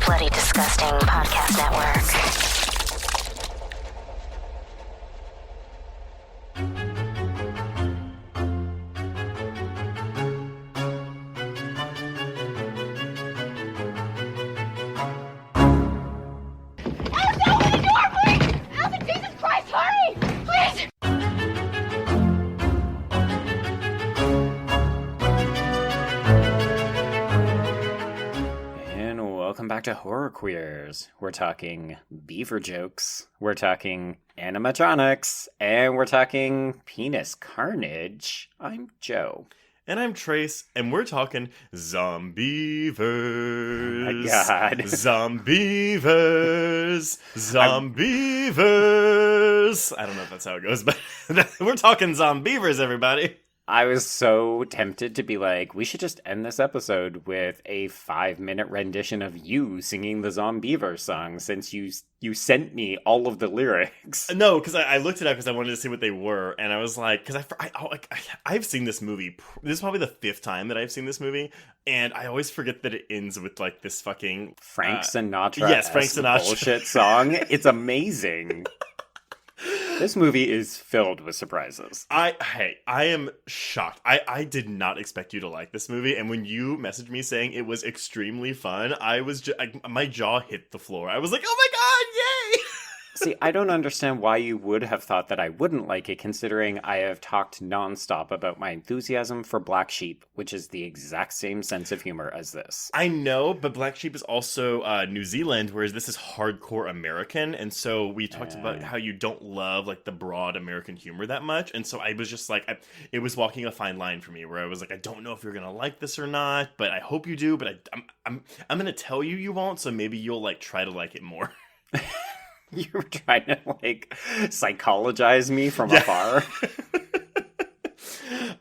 Bloody Disgusting Podcast Network. Back to Horror Queers. We're talking beaver jokes, we're talking animatronics, and we're talking penis carnage. I'm Joe. And I'm Trace, and we're talking Zombeavers. Oh my God. Zombeavers. Zombeavers. I don't know if that's how it goes, but we're talking Zombeavers, everybody. I was so tempted to be like, we should just end this episode with a 5-minute rendition of you singing the Zombeavers song, since you sent me all of the lyrics. No, because I looked it up because I wanted to see what they were, and I was like, because I've seen this movie. This is probably the 5th time that I've seen this movie, and I always forget that it ends with like this fucking Frank Sinatra. Yes, Frank Sinatra bullshit song. It's amazing. This movie is filled with surprises. I am shocked. I did not expect you to like this movie, and when you messaged me saying it was extremely fun, I was my jaw hit the floor. I was like, oh my God, yay! See, I don't understand why you would have thought that I wouldn't like it, considering I have talked nonstop about my enthusiasm for Black Sheep, which is the exact same sense of humor as this. I know, but Black Sheep is also New Zealand, whereas this is hardcore American, and so we talked about how you don't love like the broad American humor that much, and so I was just like, it was walking a fine line for me, where I was like, I don't know if you're gonna like this or not, but I hope you do, but I'm gonna tell you won't, so maybe you'll like try to like it more. You were trying to, like, psychologize me from afar.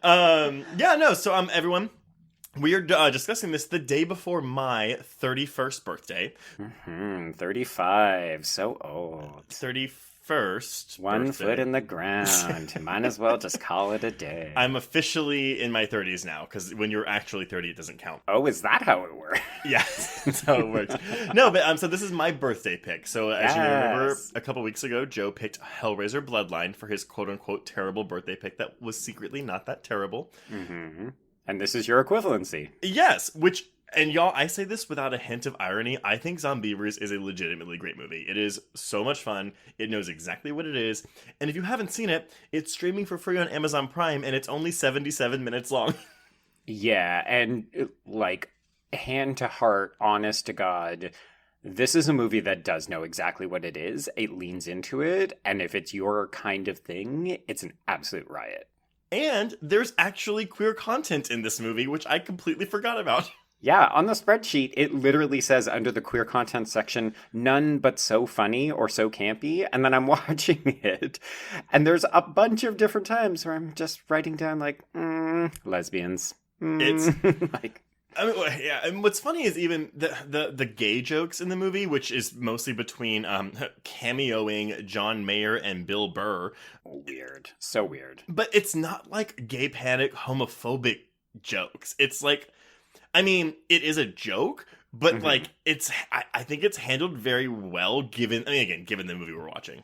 So everyone, we are discussing this the day before my 31st birthday. 35, so old. 31st One birthday. foot in the ground. Might as well just call it a day. I'm officially in my 30s now, because when you're actually 30, it doesn't count. Oh, is that how it works? Yes, that's how it works. No, but so this is my birthday pick. So as you remember, a couple weeks ago, Joe picked Hellraiser Bloodline for his quote-unquote terrible birthday pick that was secretly not that terrible. Mm-hmm. And this is your equivalency. Yes, which... And y'all, I say this without a hint of irony. I think Zombeavers is a legitimately great movie. It is so much fun. It knows exactly what it is. And if you haven't seen it, it's streaming for free on Amazon Prime, and it's only 77 minutes long. Yeah, and like, hand to heart, honest to God, this is a movie that does know exactly what it is. It leans into it, and if it's your kind of thing, it's an absolute riot. And there's actually queer content in this movie, which I completely forgot about. Yeah, on the spreadsheet, it literally says under the queer content section, none but so funny or so campy. And then I'm watching it, and there's a bunch of different times where I'm just writing down like, lesbians. It's like, I mean, yeah. And what's funny is even the gay jokes in the movie, which is mostly between cameoing John Mayer and Bill Burr. Weird, so weird. But it's not like gay panic homophobic jokes. It's like, I mean, it is a joke, but like I think it's handled very well given the movie we're watching.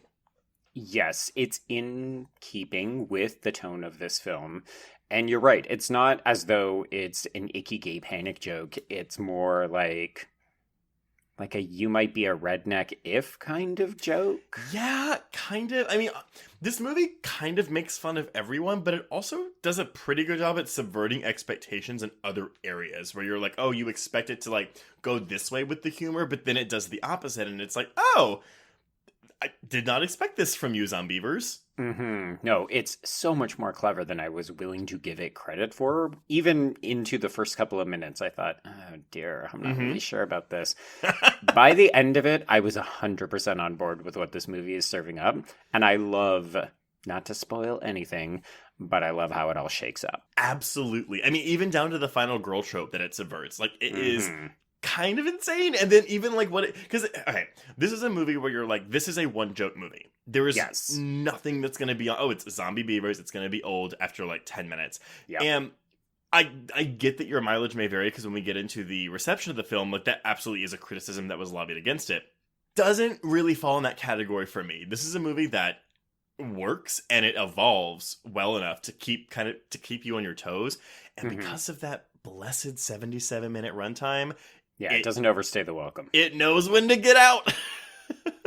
Yes, it's in keeping with the tone of this film. And you're right, it's not as though it's an icky gay panic joke. It's more like a you might be a redneck if kind of joke. Yeah, kind of. I mean, this movie kind of makes fun of everyone, but it also does a pretty good job at subverting expectations in other areas where you're like, oh, you expect it to like go this way with the humor, but then it does the opposite, and it's like, oh, I did not expect this from you, Zombeavers. No, it's so much more clever than I was willing to give it credit for. Even into the first couple of minutes, I thought, oh dear, I'm not really sure about this. By the end of it, I was 100% on board with what this movie is serving up. And I love, not to spoil anything, but I love how it all shakes up. Absolutely. I mean, even down to the final girl trope that it subverts. Like, it is kind of insane. And then even like because okay, this is a movie where you're like, this is a one joke movie. There is nothing that's going to be on, oh, it's Zombeavers, it's going to be old after like 10 minutes. Yep. And I get that your mileage may vary, because when we get into the reception of the film, like, that absolutely is a criticism that was lobbied against it. Doesn't really fall in that category for me. This is a movie that works, and it evolves well enough to keep you on your toes. And because of that blessed 77-minute runtime, it doesn't overstay the welcome. It knows when to get out.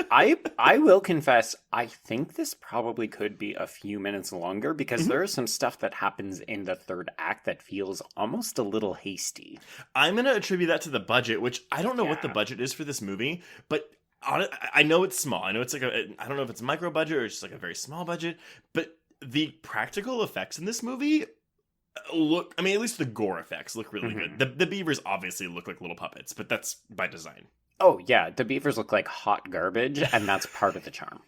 I will confess, I think this probably could be a few minutes longer, because there is some stuff that happens in the third act that feels almost a little hasty. I'm going to attribute that to the budget, which I don't know what the budget is for this movie, but I know it's small. I know it's like I don't know if it's a micro budget or just like a very small budget, but the practical effects in this movie look, I mean, at least the gore effects look really good. The beavers obviously look like little puppets, but that's by design. Oh, yeah. The beavers look like hot garbage, and that's part of the charm.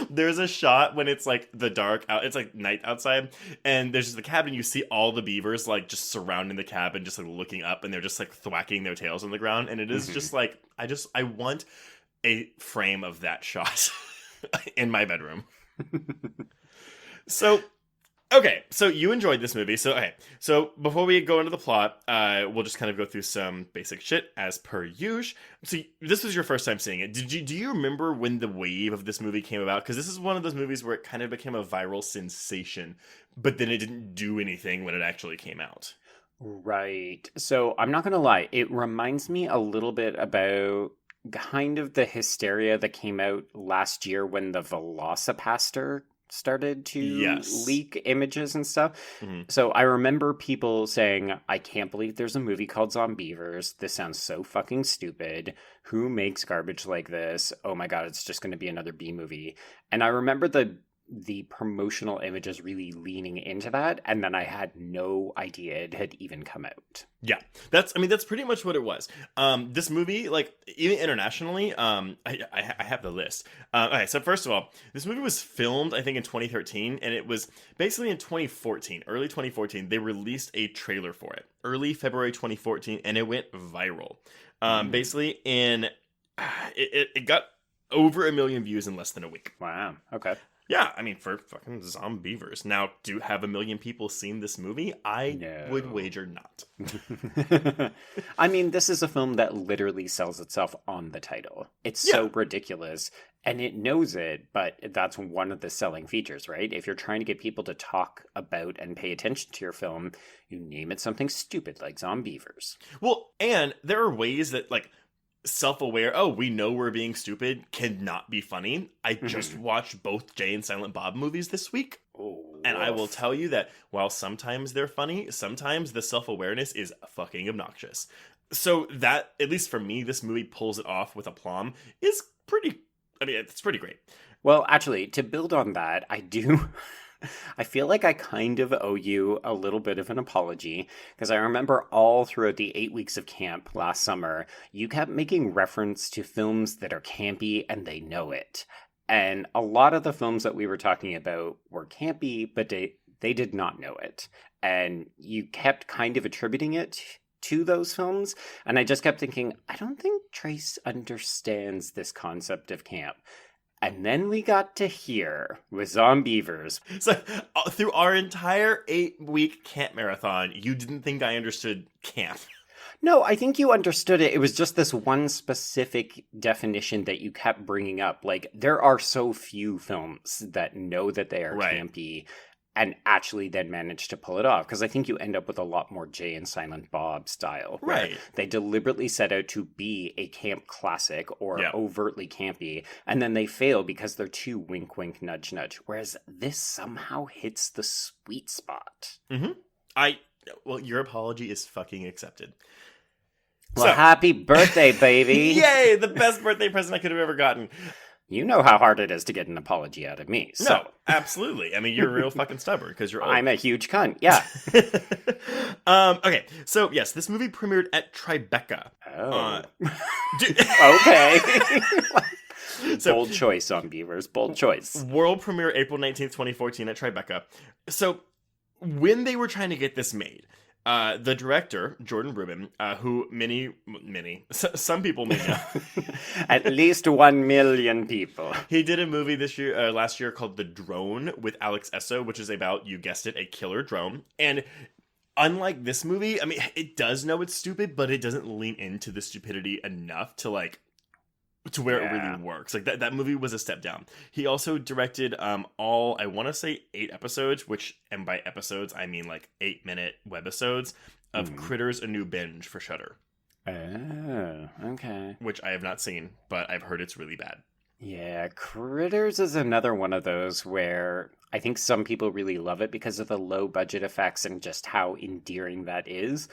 There's a shot when it's like it's like night outside, and there's just the cabin. You see all the beavers like just surrounding the cabin, just like looking up, and they're just like thwacking their tails on the ground. And it is just like, I want a frame of that shot in my bedroom. Okay, so you enjoyed this movie. So before we go into the plot, we'll just kind of go through some basic shit as per usual. So this was your first time seeing it. Do you remember when the wave of this movie came about? Because this is one of those movies where it kind of became a viral sensation, but then it didn't do anything when it actually came out. Right. So I'm not going to lie. It reminds me a little bit about kind of the hysteria that came out last year when the Velocipaster started to leak images and stuff. So I remember people saying, I can't believe there's a movie called Zombeavers. This sounds so fucking stupid. Who makes garbage like this? Oh my god, it's just going to be another B movie. And I remember the promotional images really leaning into that, and then I had no idea it had even come out. Yeah, that's pretty much what it was. This movie, like, even internationally, I have the list. Okay, so first of all, this movie was filmed, I think, in 2013, and it was basically in 2014, early 2014, they released a trailer for it, early February 2014, and it went viral. Basically, it got over 1 million views in less than a week. Wow, okay. Yeah, I mean, for fucking Zombeavers. Now, have 1 million people seen this movie? I would wager not. I mean, this is a film that literally sells itself on the title. It's so ridiculous, and it knows it, but that's one of the selling features, right? If you're trying to get people to talk about and pay attention to your film, you name it something stupid like Zombeavers. Well, and there are ways that, like, self-aware, we know we're being stupid, cannot be funny. I just watched both Jay and Silent Bob movies this week. And I will tell you that while sometimes they're funny, sometimes the self-awareness is fucking obnoxious. So that, at least for me, this movie pulls it off with aplomb is it's pretty great. Well, actually, to build on that, I feel like I kind of owe you a little bit of an apology, because I remember all throughout the 8 weeks of camp last summer, you kept making reference to films that are campy and they know it. And a lot of the films that we were talking about were campy, but they did not know it. And you kept kind of attributing it to those films. And I just kept thinking, I don't think Trace understands this concept of camp. And then we got to here with Zombeavers. So through our entire 8-week camp marathon, you didn't think I understood camp? No, I think you understood it. It was just this one specific definition that you kept bringing up. Like, there are so few films that know that they are campy and actually then manage to pull it off. Because I think you end up with a lot more Jay and Silent Bob style. Right. They deliberately set out to be a camp classic or overtly campy, and then they fail because they're too wink, wink, nudge, nudge. Whereas this somehow hits the sweet spot. Well, your apology is fucking accepted. Well, happy birthday, baby. Yay, the best birthday present I could have ever gotten. You know how hard it is to get an apology out of me. So. No, absolutely. I mean, you're real fucking stubborn because you're old. I'm a huge cunt, yeah. Okay, so yes, this movie premiered at Tribeca. Okay. Bold choice on Beavers, bold choice. World premiere April 19th, 2014 at Tribeca. So when they were trying to get this made, the director, Jordan Rubin, who some people may know. At least 1 million people. He did a movie last year called The Drone with Alex Esso, which is about, you guessed it, a killer drone. And unlike this movie, I mean, it does know it's stupid, but it doesn't lean into the stupidity enough to like to where it really works. Like that movie was a step down. He also directed all, I want to say 8 episodes, which, and by episodes I mean like 8-minute webisodes of Critters: A New Binge for Shudder. Oh, okay. Which I have not seen, but I've heard it's really bad. Yeah, Critters is another one of those where I think some people really love it because of the low budget effects and just how endearing that is.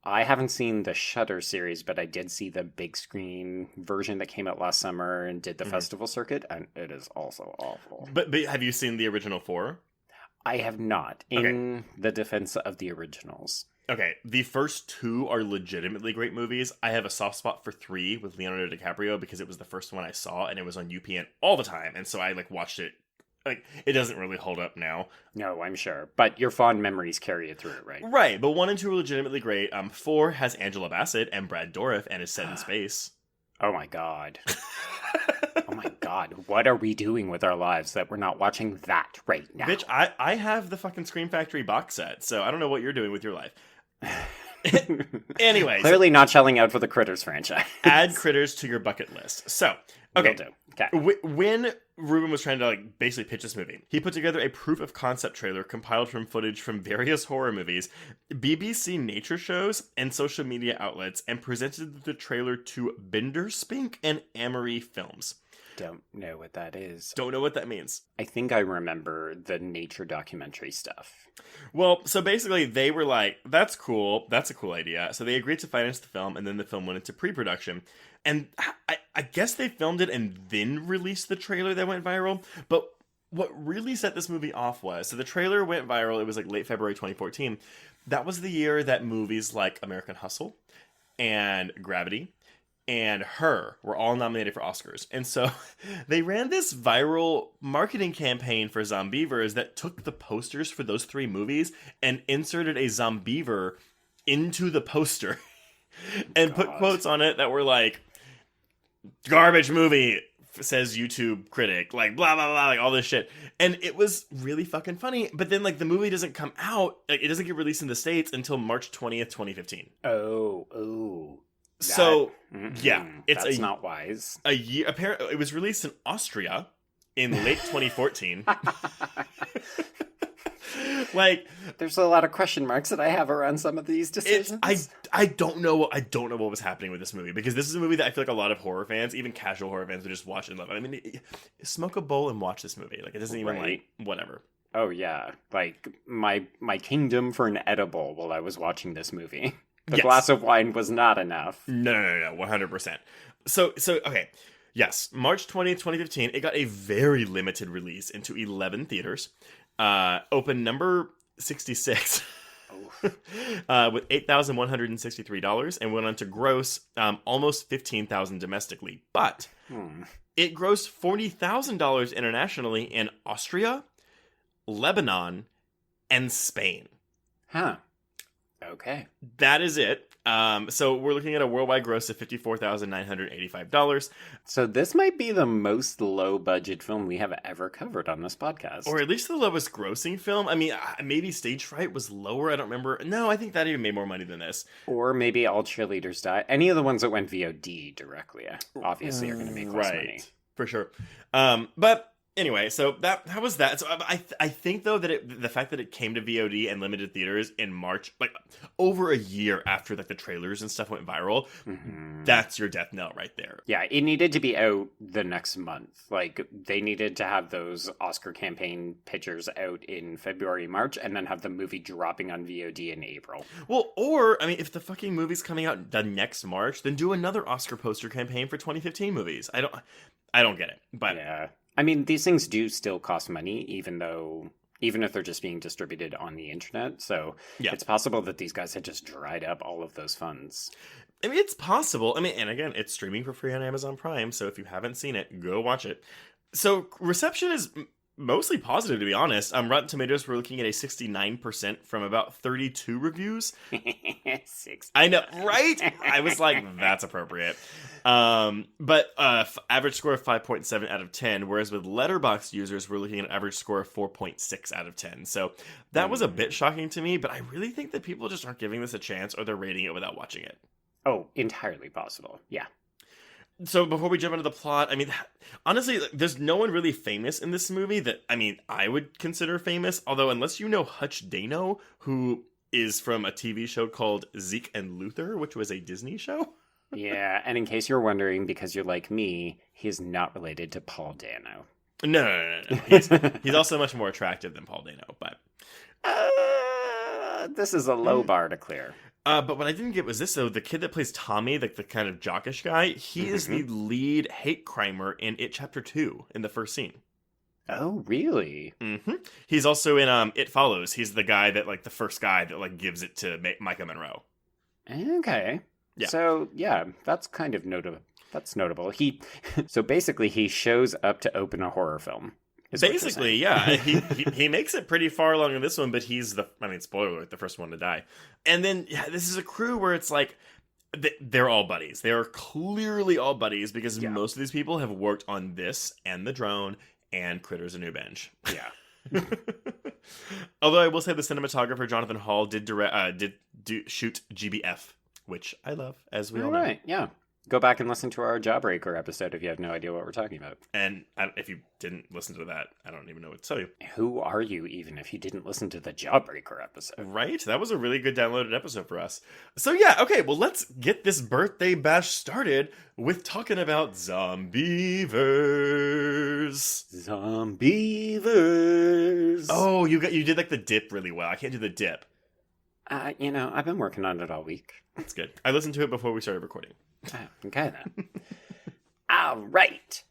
I haven't seen the Shudder series, but I did see the big screen version that came out last summer and did the festival circuit, and it is also awful. But have you seen the original 4? I have not, in the defense of the originals. Okay, the first 2 are legitimately great movies. I have a soft spot for 3 with Leonardo DiCaprio because it was the first one I saw, and it was on UPN all the time, and so I like watched it. Like, it doesn't really hold up now. No, I'm sure. But your fond memories carry you through it, right? Right, but 1 and 2 are legitimately great. 4 has Angela Bassett and Brad Dourif and is set in space. Oh my god. Oh my god. What are we doing with our lives that we're not watching that right now? Bitch, I have the fucking Scream Factory box set, so I don't know what you're doing with your life. Anyways. Clearly not shelling out for the Critters franchise. Add Critters to your bucket list. So, okay. Will do. Okay. When Ruben was trying to like basically pitch this movie, he put together a proof of concept trailer compiled from footage from various horror movies, BBC nature shows, and social media outlets, and presented the trailer to Binder Spink and Amory Films. Don't know what that is. Don't know what that means. I think I remember the nature documentary stuff. Well, so basically they were like, that's cool. That's a cool idea. So they agreed to finance the film, and then the film went into pre-production. And I guess they filmed it and then released the trailer that went viral. But what really set this movie off was, so the trailer went viral. It was like late February 2014. That was the year that movies like American Hustle and Gravity and Her were all nominated for Oscars. And so they ran this viral marketing campaign for Zombeavers that took the posters for those 3 movies and inserted a Zombeaver into the poster and put quotes on it that were like, garbage movie, says YouTube critic, like blah blah blah, like all this shit. And it was really fucking funny. But then like the movie doesn't come out, like it doesn't get released in the States until March 20th, 2015. Oh. So yeah, that's not wise. A year, apparently it was released in Austria in late 2014. Like, there's a lot of question marks that I have around some of these decisions. I don't know what was happening with this movie, because this is a movie that I feel like a lot of horror fans, even casual horror fans, would just watch and love. I mean, smoke a bowl and watch this movie. Like, it doesn't even like whatever. Oh yeah, like my kingdom for an edible while I was watching this movie. A glass of wine was not enough. No, 100%. So okay. Yes, March 20th, 2015, it got a very limited release into 11 theaters. Opened number 66 with $8,163 and went on to gross almost $15,000 domestically. But it grossed $40,000 internationally in Austria, Lebanon, and Spain. Huh. Okay. That is it. So we're looking at a worldwide gross of $54,985. So this might be the most low-budget film we have ever covered on this podcast. Or at least the lowest grossing film. I mean, maybe Stage Fright was lower. I don't remember. No, I think that even made more money than this. Or maybe All Cheerleaders Die. Any of the ones that went VOD directly, obviously, are going to make less money. For sure. But anyway, so that was that. So I think though that the fact that it came to VOD and limited theaters in March, like over a year after like the trailers and stuff went viral, that's your death knell right there. Yeah, it needed to be out the next month. Like they needed to have those Oscar campaign pictures out in February, March, and then have the movie dropping on VOD in April. Well, or I mean, if the fucking movie's coming out the next March, then do another Oscar poster campaign for 2015 movies. I don't get it, but yeah. I mean, these things do still cost money, even if they're just being distributed on the internet. So it's possible that these guys had just dried up all of those funds. I mean, it's possible. I mean, and again, it's streaming for free on Amazon Prime. So if you haven't seen it, go watch it. So reception is mostly positive, to be honest. Rotten Tomatoes, we're looking at a 69% from about 32 reviews. 6. I know, right? I was like, that's appropriate. But average score of 5.7 out of 10, whereas with Letterboxd users, we're looking at an average score of 4.6 out of 10. So that was a bit shocking to me, but I really think that people just aren't giving this a chance, or they're rating it without watching it. Oh, entirely possible. Yeah. So before we jump into the plot, I mean, honestly, there's no one really famous in this movie that, I mean, I would consider famous. Although, unless you know Hutch Dano, who is from a TV show called Zeke and Luther, which was a Disney show. Yeah, and in case you're wondering, because you're like me, he is not related to Paul Dano. No. He's also much more attractive than Paul Dano, but... This is a low bar to clear. But what I didn't get was this, though. The kid that plays Tommy, like the kind of jockish guy, he is the lead hate crimer in It Chapter 2 in the first scene. Oh, really? Mm-hmm. He's also in It Follows. He's the guy that, like, the first guy that, like, gives it to Micah Monroe. Okay. Yeah. So, yeah, that's kind of notable. That's notable. So basically, he shows up to open a horror film. Basically, yeah. He makes it pretty far along in this one, but he's spoiler alert, the first one to die. And then, yeah, this is a crew where it's like, they're all buddies. They are clearly all buddies because most of these people have worked on this and The Drone and Critters: A New Bench. Yeah. Although I will say the cinematographer Jonathan Hall did shoot GBF, which I love, as we all know. Right, yeah. Go back and listen to our Jawbreaker episode if you have no idea what we're talking about. And if you didn't listen to that, I don't even know what to tell you. Who are you, even, if you didn't listen to the Jawbreaker episode? Right? That was a really good downloaded episode for us. So yeah, okay, well, let's get this birthday bash started with talking about Zombeavers. Zombeavers. Oh, you did like the dip really well. I can't do the dip. I've been working on it all week. That's good. I listened to it before we started recording. Okay, then. All right.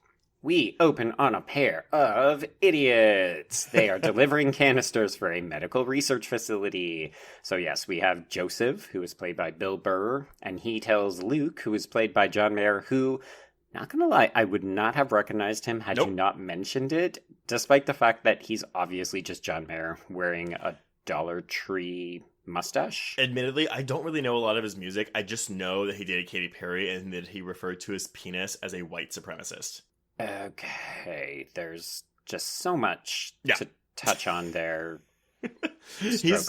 We open on a pair of idiots. They are delivering canisters for a medical research facility. So yes, we have Joseph, who is played by Bill Burr, and he tells Luke, who is played by John Mayer, who, not gonna lie, I would not have recognized him had you not mentioned it, despite the fact that he's obviously just John Mayer wearing a Dollar Tree mustache. Admittedly, I don't really know a lot of his music. I just know that he dated Katy Perry and that he referred to his penis as a white supremacist. Okay, there's just so much to touch on there.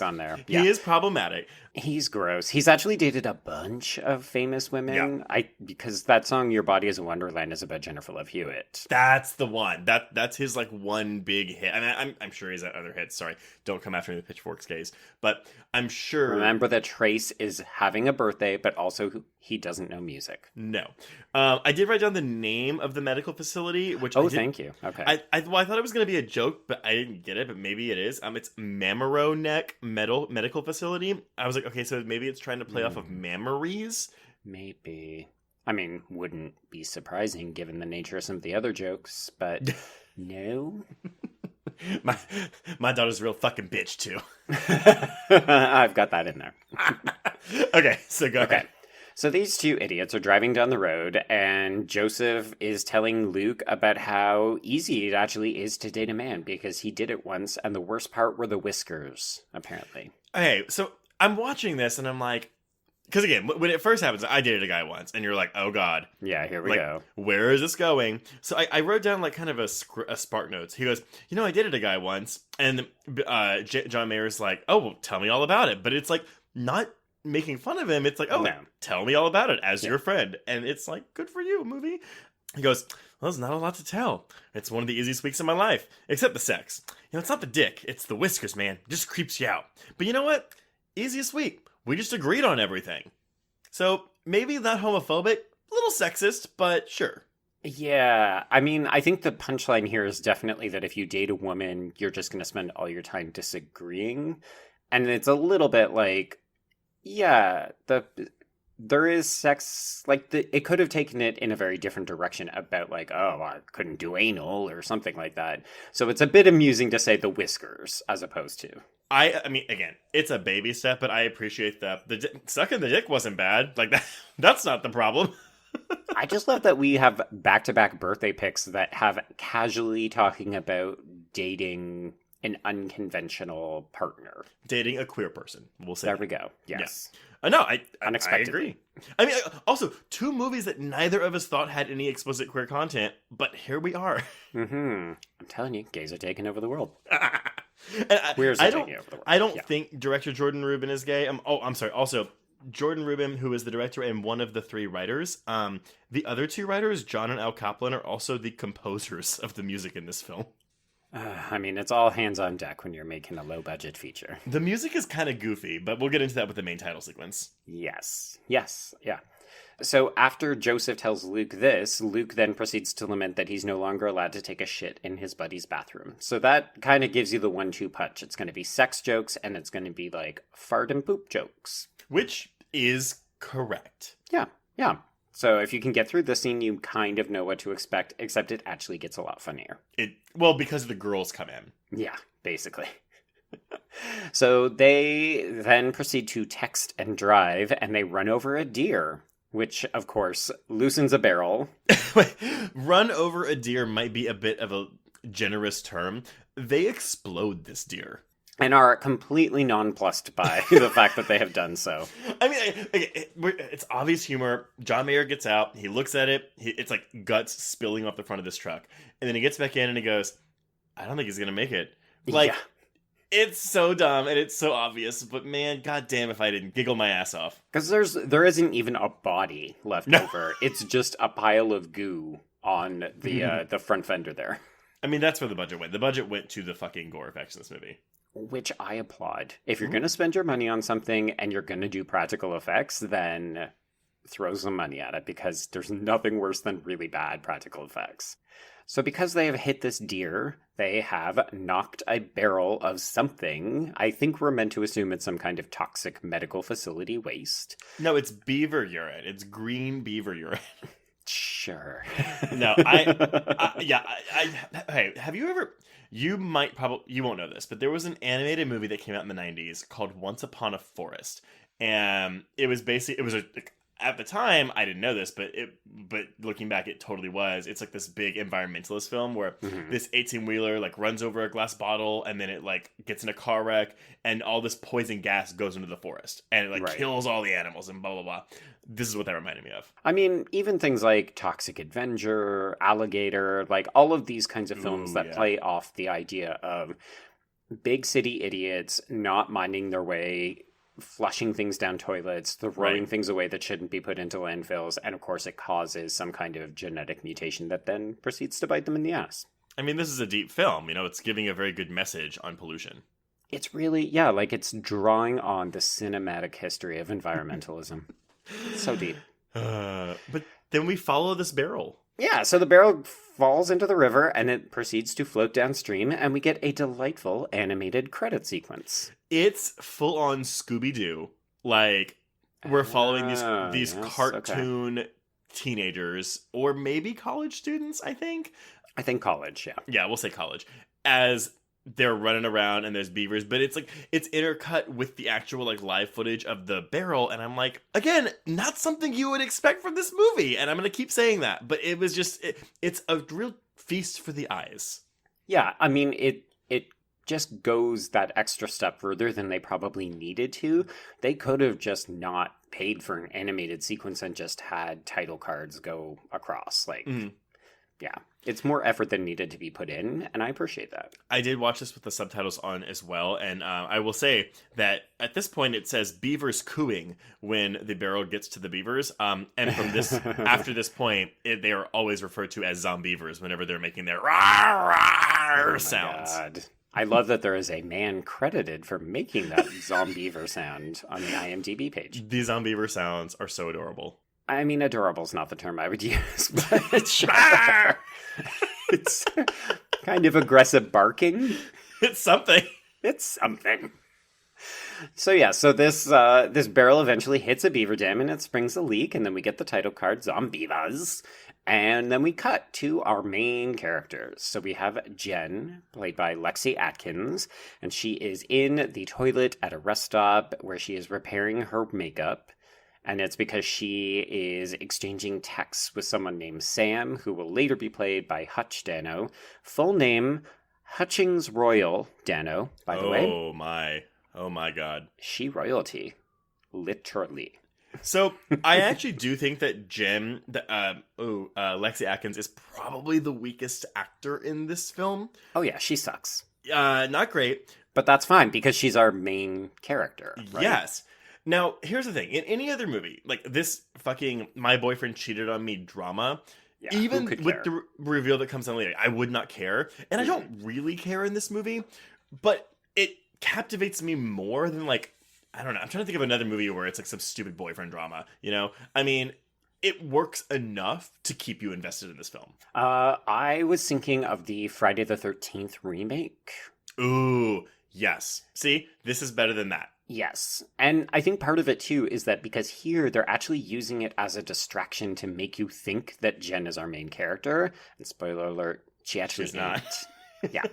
On there. Yeah. He is problematic. He's gross. He's actually dated a bunch of famous women. Yeah. Because that song "Your Body Is a Wonderland" is about Jennifer Love Hewitt. That's the one. That's his like one big hit. I mean, I'm sure he's had other hits. Sorry, don't come after me with pitchforks, gays. But I'm sure. Remember that Trace is having a birthday, but also he doesn't know music. No, I did write down the name of the medical facility, which thank you. Okay, I thought it was going to be a joke, but I didn't get it. But maybe it is. It's Mammarow Neck Medical Facility. I was like, okay, so maybe it's trying to play off of memories. Maybe. I mean, wouldn't be surprising given the nature of some of the other jokes, but no. My daughter's a real fucking bitch too. I've got that in there. Okay, so go ahead. So these two idiots are driving down the road, and Joseph is telling Luke about how easy it actually is to date a man because he did it once, and the worst part were the whiskers, apparently. Okay, so I'm watching this, and I'm like, because again, when it first happens, I dated a guy once, and you're like, oh god. Yeah, here we go. Where is this going? So I wrote down like kind of a spark notes. He goes, I dated a guy once, and John Mayer's like, oh, well, tell me all about it. But it's like, not making fun of him. It's like, oh, no. Tell me all about it as your friend. And it's like, good for you, movie. He goes, well, there's not a lot to tell. It's one of the easiest weeks of my life, except the sex. It's not the dick. It's the whiskers, man. It just creeps you out. But you know what? Easiest week. We just agreed on everything. So maybe not homophobic, a little sexist, but sure. Yeah, I mean, I think the punchline here is definitely that if you date a woman, you're just going to spend all your time disagreeing. And it's a little bit like, yeah, there is sex, like, it could have taken it in a very different direction about, like, oh, I couldn't do anal or something like that. So it's a bit amusing to say the whiskers as opposed to. I mean, again, it's a baby step, but I appreciate that. Sucking the dick wasn't bad. Like, that's not the problem. I just love that we have back-to-back birthday pics that have casually talking about dating an unconventional partner. Dating a queer person, we'll say. There we go. Yes. Yeah. No, I Unexpectedly. agree. I mean, also, 2 movies that neither of us thought had any explicit queer content, but here we are. Mm-hmm. I'm telling you, gays are taking over the world. Queers are taking over the world. I don't think director Jordan Rubin is gay. I'm sorry. Also, Jordan Rubin, who is the director and one of the 3 writers, the other 2 writers, John and Al Kaplan, are also the composers of the music in this film. I mean, it's all hands on deck when you're making a low-budget feature. The music is kind of goofy, but we'll get into that with the main title sequence. Yes. Yes. Yeah. So after Joseph tells Luke this, Luke then proceeds to lament that he's no longer allowed to take a shit in his buddy's bathroom. So that kind of gives you the 1-2 punch. It's going to be sex jokes, and it's going to be like fart and poop jokes. Which is correct. Yeah. Yeah. So if you can get through the scene, you kind of know what to expect, except it actually gets a lot funnier. Because the girls come in. Yeah, basically. So they then proceed to text and drive, and they run over a deer, which, of course, loosens a barrel. Run over a deer might be a bit of a generous term. They explode this deer. And are completely nonplussed by the fact that they have done so. I mean, it's obvious humor. John Mayer gets out. He looks at it. It's like guts spilling off the front of this truck. And then he gets back in and he goes, I don't think he's going to make it. Like, It's so dumb and it's so obvious. But man, goddamn if I didn't giggle my ass off. Because there isn't even a body left over. It's just a pile of goo on the front fender there. I mean, that's where the budget went. The budget went to the fucking gore effects in this movie. Which I applaud. If you're going to spend your money on something and you're going to do practical effects, then throw some money at it, because there's nothing worse than really bad practical effects. So because they have hit this deer, they have knocked a barrel of something. I think we're meant to assume it's some kind of toxic medical facility waste. No, it's beaver urine. It's green beaver urine. Sure. No, hey, have you ever... You won't know this, but there was an animated movie that came out in the 90s called Once Upon a Forest. And it was at the time, I didn't know this, but looking back, it totally was. It's like this big environmentalist film where this 18-wheeler like runs over a glass bottle and then it like gets in a car wreck and all this poison gas goes into the forest and it like kills all the animals and blah, blah, blah. This is what that reminded me of. I mean, even things like Toxic Avenger, Alligator, like all of these kinds of films that play off the idea of big city idiots not minding their way, flushing things down toilets, throwing things away that shouldn't be put into landfills, and of course it causes some kind of genetic mutation that then proceeds to bite them in the ass. I mean, this is a deep film, it's giving a very good message on pollution. It's really, it's drawing on the cinematic history of environmentalism. So deep. But then we follow this barrel. Yeah, so the barrel falls into the river and it proceeds to float downstream, and we get a delightful animated credit sequence. It's full on Scooby-Doo. Like, we're following these cartoon teenagers, or maybe college students, I think. I think college, yeah. Yeah, we'll say college. As they're running around and there's beavers, but it's like it's intercut with the actual like live footage of the barrel, and I'm like, again, not something you would expect from this movie, and I'm gonna keep saying that, but it was just it's a real feast for the eyes. Yeah, I mean it just goes that extra step further than they probably needed to. They could have just not paid for an animated sequence and just had title cards go across, like yeah, it's more effort than needed to be put in, and I appreciate that. I did watch this with the subtitles on as well, and I will say that at this point it says beavers cooing when the barrel gets to the beavers, and from this after this point, they are always referred to as Zombeavers whenever they're making their rawr sounds. God. I love that there is a man credited for making that Zombeaver sound on the IMDb page. The Zombeaver sounds are so adorable. I mean, adorable is not the term I would use, but sure. It's kind of aggressive barking. It's something. It's something. So yeah, so this barrel eventually hits a beaver dam and it springs a leak, and then we get the title card, Zombeavers, and then we cut to our main characters. So we have Jen, played by Lexi Atkins, and she is in the toilet at a rest stop where she is repairing her makeup. And it's because she is exchanging texts with someone named Sam, who will later be played by Hutch Dano. Full name, Hutchings Royal, Dano, by the way. Oh my god. She royalty. Literally. So, I actually do think that Lexi Atkins is probably the weakest actor in this film. Oh yeah, she sucks. Not great. But that's fine, because she's our main character, right? Yes. Now, here's the thing. In any other movie, like this fucking My Boyfriend Cheated on Me drama, Yeah, even who could with care? the reveal that comes on later, I would not care. And I don't really care in this movie, but it captivates me more than, like, I don't know. I'm trying to think of another movie where it's like some stupid boyfriend drama, you know? I mean, it works enough to keep you invested in this film. I was thinking of the Friday the 13th remake. Ooh, yes. See, this is better than that. Yes. And I think part of it, too, is that because here they're actually using it as a distraction to make you think that Jen is our main character. And spoiler alert, she actually She's not. Yeah.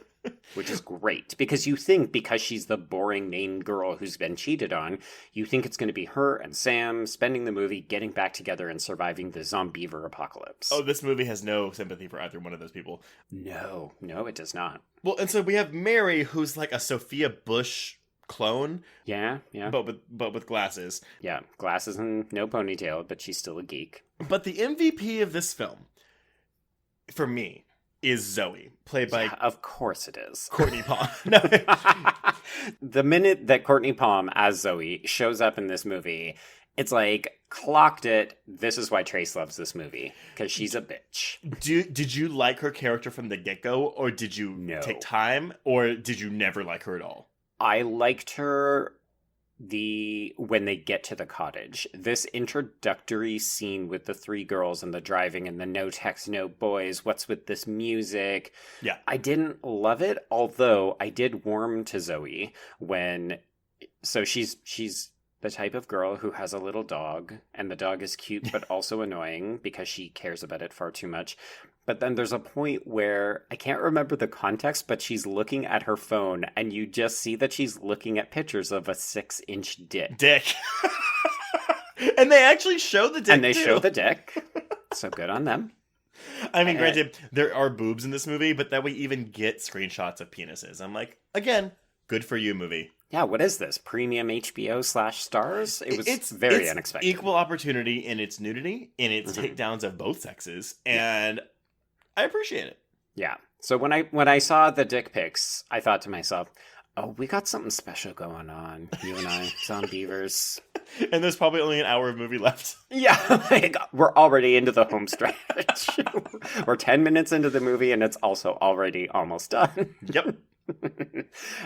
Which is great. Because you think, because she's the boring main girl who's been cheated on, you think it's going to be her and Sam spending the movie getting back together and surviving the Zombeaver apocalypse. Oh, this movie has no sympathy for either one of those people. No, it does not. Well, and so we have Mary, who's like a Sophia Bush clone. Yeah. But with glasses. Yeah, glasses and no ponytail, but she's still a geek. But the MVP of this film, for me, is Zoe, played by Of course it is. Courtney Palm. No. The minute that Courtney Palm as Zoe shows up in this movie, it's like, clocked it. This is why Trace loves this movie, because she's a bitch. Did you like her character from the get-go, or did you take time, or did you never like her at all? I liked her when they get to the cottage. This introductory scene with the three girls and the driving and the no text, no boys, what's with this music? Yeah. I didn't love it, although I did warm to Zoe so she's the type of girl who has a little dog, and the dog is cute but also annoying because she cares about it far too much. But then there's a point where, I can't remember the context, but she's looking at her phone, and you just see that she's looking at pictures of a 6-inch dick. And they actually show the dick, And they show the dick. So good on them. I mean, granted, there are boobs in this movie, but that we even get screenshots of penises. I'm like, again, good for you, movie. Yeah, what is this? Premium HBO/Stars? It's very unexpected. Equal opportunity in its nudity, in its takedowns of both sexes, and I appreciate it. Yeah. So when I saw the dick pics, I thought to myself, oh, we got something special going on, you and I, Zombeavers. And there's probably only an hour of movie left. Yeah, like, we're already into the home stretch. We're 10 minutes into the movie, and it's also already almost done. Yep.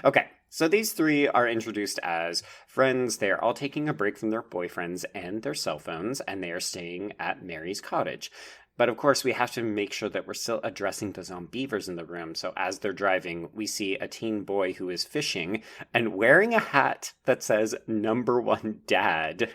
Okay, so these three are introduced as friends. They're all taking a break from their boyfriends and their cell phones, and they are staying at Mary's cottage. But of course, we have to make sure that we're still addressing the Zombeavers in the room. So as they're driving, we see a teen boy who is fishing and wearing a hat that says #1 Dad.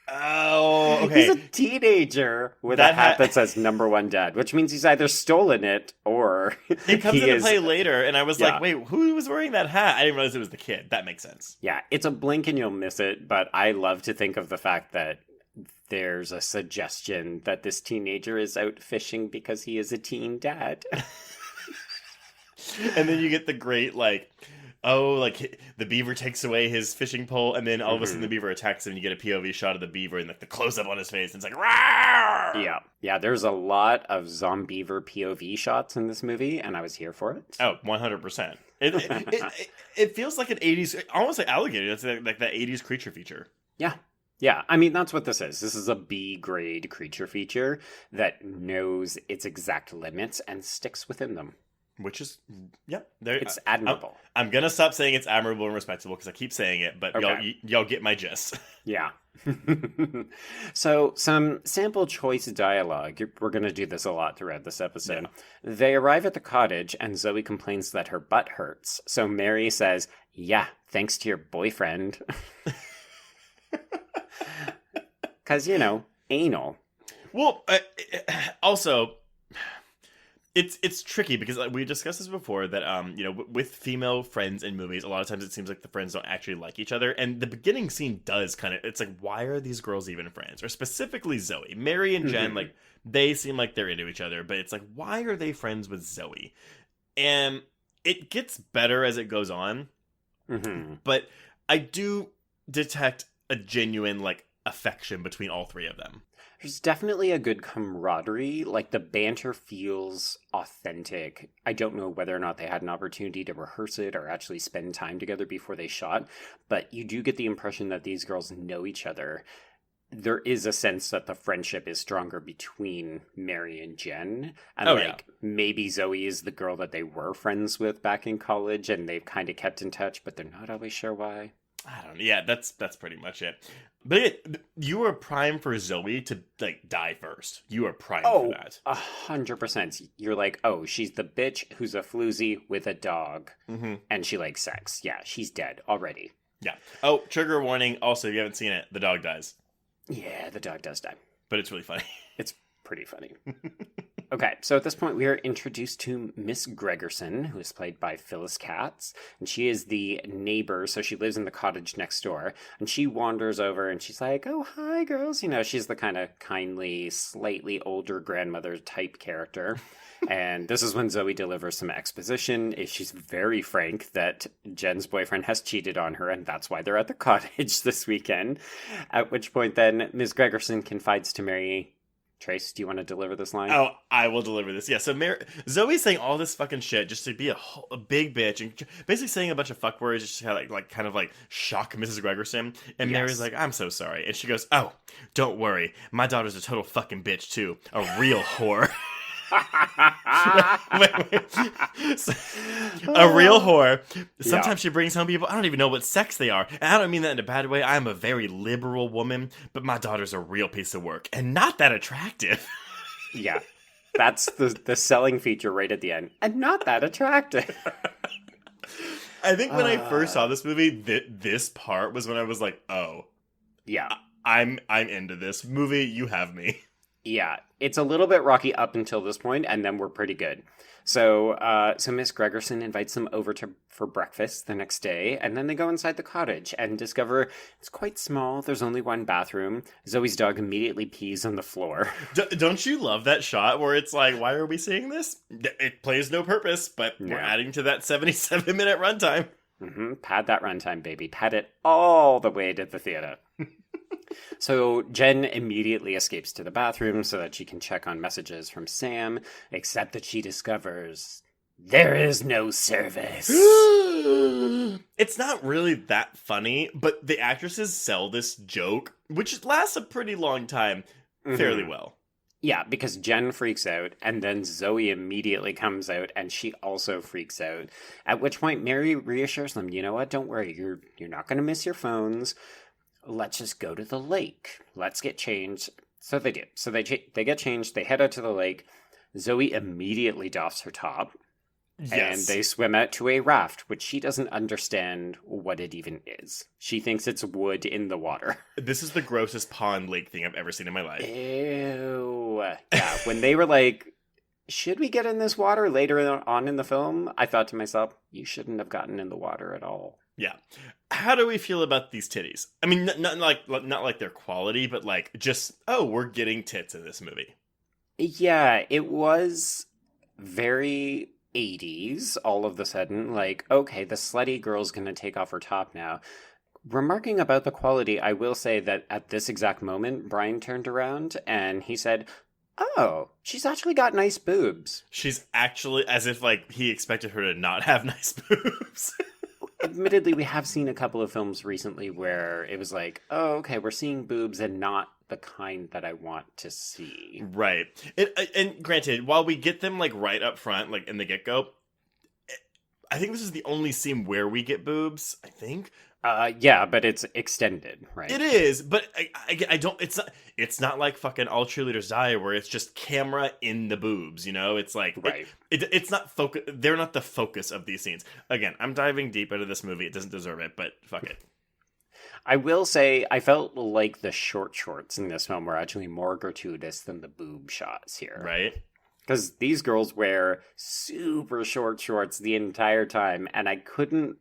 Oh, okay. He's a teenager with a hat that says #1 Dad, which means he's either stolen it or it comes into play later. And I was like, wait, who was wearing that hat? I didn't realize it was the kid. That makes sense. Yeah, it's a blink and you'll miss it. But I love to think of the fact that there's a suggestion that this teenager is out fishing because he is a teen dad. And then you get the great, like, the beaver takes away his fishing pole, and then all of a sudden the beaver attacks him, and you get a POV shot of the beaver and like the close-up on his face, and it's like, rawr! Yeah, there's a lot of Zombeaver POV shots in this movie, and I was here for it. Oh, 100%. It feels like an 80s, almost like alligator. It's like that 80s creature feature. Yeah, I mean, that's what this is. This is a B-grade creature feature that knows its exact limits and sticks within them. Which is, it's admirable. I'm going to stop saying it's admirable and respectable because I keep saying it, but okay. y'all get my gist. Yeah. So, some sample choice dialogue. We're going to do this a lot throughout this episode. Yeah. They arrive at the cottage, and Zoe complains that her butt hurts. So Mary says, yeah, thanks to your boyfriend. Because, anal. Well, also, it's tricky because we discussed this before that, with female friends in movies, a lot of times it seems like the friends don't actually like each other. And the beginning scene does it's like, why are these girls even friends? Or specifically Zoe. Mary and Jen, like, they seem like they're into each other. But it's like, why are they friends with Zoe? And it gets better as it goes on, but I do detect a genuine, like, affection between all three of them. There's definitely a good camaraderie. Like, the banter feels authentic. I don't know whether or not they had an opportunity to rehearse it or actually spend time together before they shot, but you do get the impression that these girls know each other. There is a sense that the friendship is stronger between Mary and Jen. And maybe Zoe is the girl that they were friends with back in college and they've kind of kept in touch, but they're not always sure why. I don't know. Yeah, that's pretty much it. But you were primed for Zoe to, like, die first. You were primed for that. 100%. You're like, oh, she's the bitch who's a floozy with a dog, and she likes sex. Yeah, she's dead already. Yeah. Oh, trigger warning. Also, if you haven't seen it, the dog dies. Yeah, the dog does die. But it's really funny. It's pretty funny. Okay, so at this point we are introduced to Miss Gregerson, who is played by Phyllis Katz, and she is the neighbor, so she lives in the cottage next door, and she wanders over and she's like, oh, hi, girls. You know, she's the kind of kindly, slightly older grandmother type character. And this is when Zoe delivers some exposition. She's very frank that Jen's boyfriend has cheated on her, and that's why they're at the cottage this weekend. At which point then Ms. Gregerson confides to Mary. Trace, do you want to deliver this line? Oh, I will deliver this. Yeah, so Zoe's saying all this fucking shit just to be a big bitch and basically saying a bunch of fuck words just to kind of shock Mrs. Gregerson. And Mary's like, I'm so sorry. And she goes, oh, don't worry. My daughter's a total fucking bitch too. A real whore. A real whore. Sometimes she brings home people, I don't even know what sex they are. And I don't mean that in a bad way. I'm a very liberal woman, but my daughter's a real piece of work and not that attractive. Yeah. That's the selling feature right at the end. And not that attractive. I think when I first saw this movie, this part was when I was like, oh. Yeah. I'm into this movie. You have me. Yeah, it's a little bit rocky up until this point, and then we're pretty good. So Miss Gregerson invites them over for breakfast the next day, and then they go inside the cottage and discover it's quite small. There's only one bathroom. Zoe's dog immediately pees on the floor. Don't you love that shot where it's like, why are we seeing this? It plays no purpose, but we're adding to that 77-minute runtime. Pad that runtime, baby. Pad it all the way to the theater. So Jen immediately escapes to the bathroom so that she can check on messages from Sam, except that she discovers there is no service. It's not really that funny, but the actresses sell this joke, which lasts a pretty long time, fairly well. Yeah, because Jen freaks out, and then Zoe immediately comes out, and she also freaks out. At which point, Mary reassures them, you know what, don't worry, you're not going to miss your phones. Let's just go to the lake. Let's get changed. So they do. So they get changed. They head out to the lake. Zoe immediately doffs her top. Yes. And they swim out to a raft, which she doesn't understand what it even is. She thinks it's wood in the water. This is the grossest pond lake thing I've ever seen in my life. Ew. Yeah, when they were like, should we get in this water later on in the film? I thought to myself, you shouldn't have gotten in the water at all. Yeah. How do we feel about these titties? I mean, not like their quality, but like just, oh, we're getting tits in this movie. Yeah, it was very 80s all of a sudden. Like, okay, the slutty girl's going to take off her top now. Remarking about the quality, I will say that at this exact moment, Brian turned around and he said, oh, she's actually got nice boobs. She's actually, as if like he expected her to not have nice boobs. Admittedly, we have seen a couple of films recently where it was like, oh, okay, we're seeing boobs and not the kind that I want to see. Right. And granted, while we get them like right up front, like in the get-go, I think this is the only scene where we get boobs, I think. Yeah, but it's extended, right? It is, but I don't. It's not like fucking All Cheerleaders Die, where it's just camera in the boobs. You know, it's like right. It's not focus. They're not the focus of these scenes. Again, I'm diving deep into this movie. It doesn't deserve it, but fuck it. I will say I felt like the short shorts in this film were actually more gratuitous than the boob shots here. Right. Because these girls wear super short shorts the entire time, and I couldn't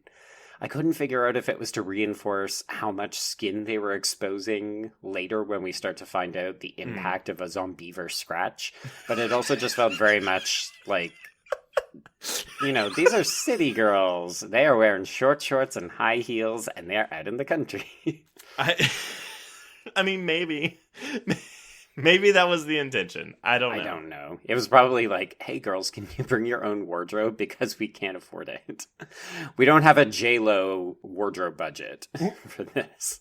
figure out if it was to reinforce how much skin they were exposing later when we start to find out the impact of a Zombeaver scratch. But it also just felt very much like These are city girls. They are wearing short shorts and high heels, and they are out in the country. I mean, maybe. Maybe that was the intention. I don't know. I don't know. It was probably like, hey, girls, can you bring your own wardrobe? Because we can't afford it. We don't have a J-Lo wardrobe budget for this.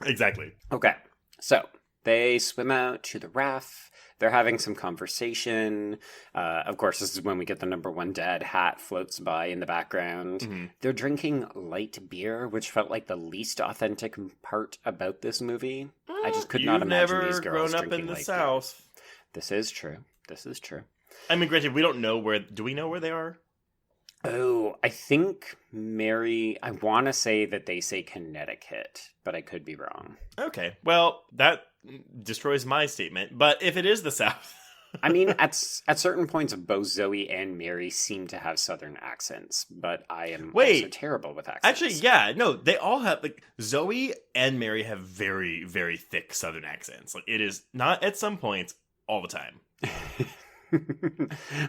Exactly. Okay, so they swim out to the raft. They're having some conversation. Of course, this is when we get the number one dad hat floats by in the background. Mm-hmm. They're drinking light beer, which felt like the least authentic part about this movie. I just could not imagine these girls drinking light beer. You've never grown up in the South. This is true. I mean, granted, we don't know where... Do we know where they are? Oh, I think Mary... I want to say that they say Connecticut, but I could be wrong. Okay, well, that destroys my statement, but if it is the South... I mean, at certain points, both Zoe and Mary seem to have Southern accents, but I am also terrible with accents. Actually, yeah, no, they all have, like, Zoe and Mary have very, very thick Southern accents. Like, it is not at some points, all the time.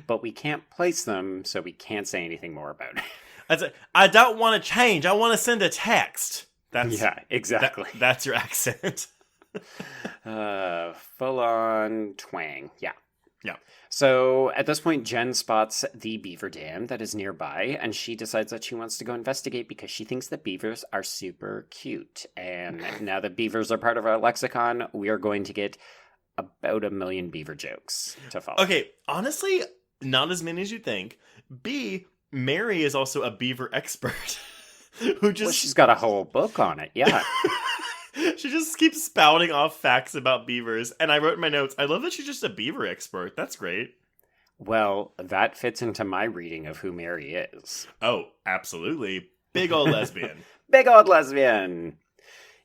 But we can't place them, so we can't say anything more about it. I don't want to change. I want to send a text. Yeah, exactly. That's your accent. Full on twang. Yeah. Yeah. So at this point, Jen spots the beaver dam that is nearby, and she decides that she wants to go investigate because she thinks that beavers are super cute. And now that beavers are part of our lexicon, we are going to get about 1 million beaver jokes to follow. Okay, honestly, not as many as you think. B, Mary is also a beaver expert. She's got a whole book on it, yeah. She just keeps spouting off facts about beavers. And I wrote in my notes, I love that she's just a beaver expert. That's great. Well, that fits into my reading of who Mary is. Oh, absolutely. Big old lesbian. Big old lesbian.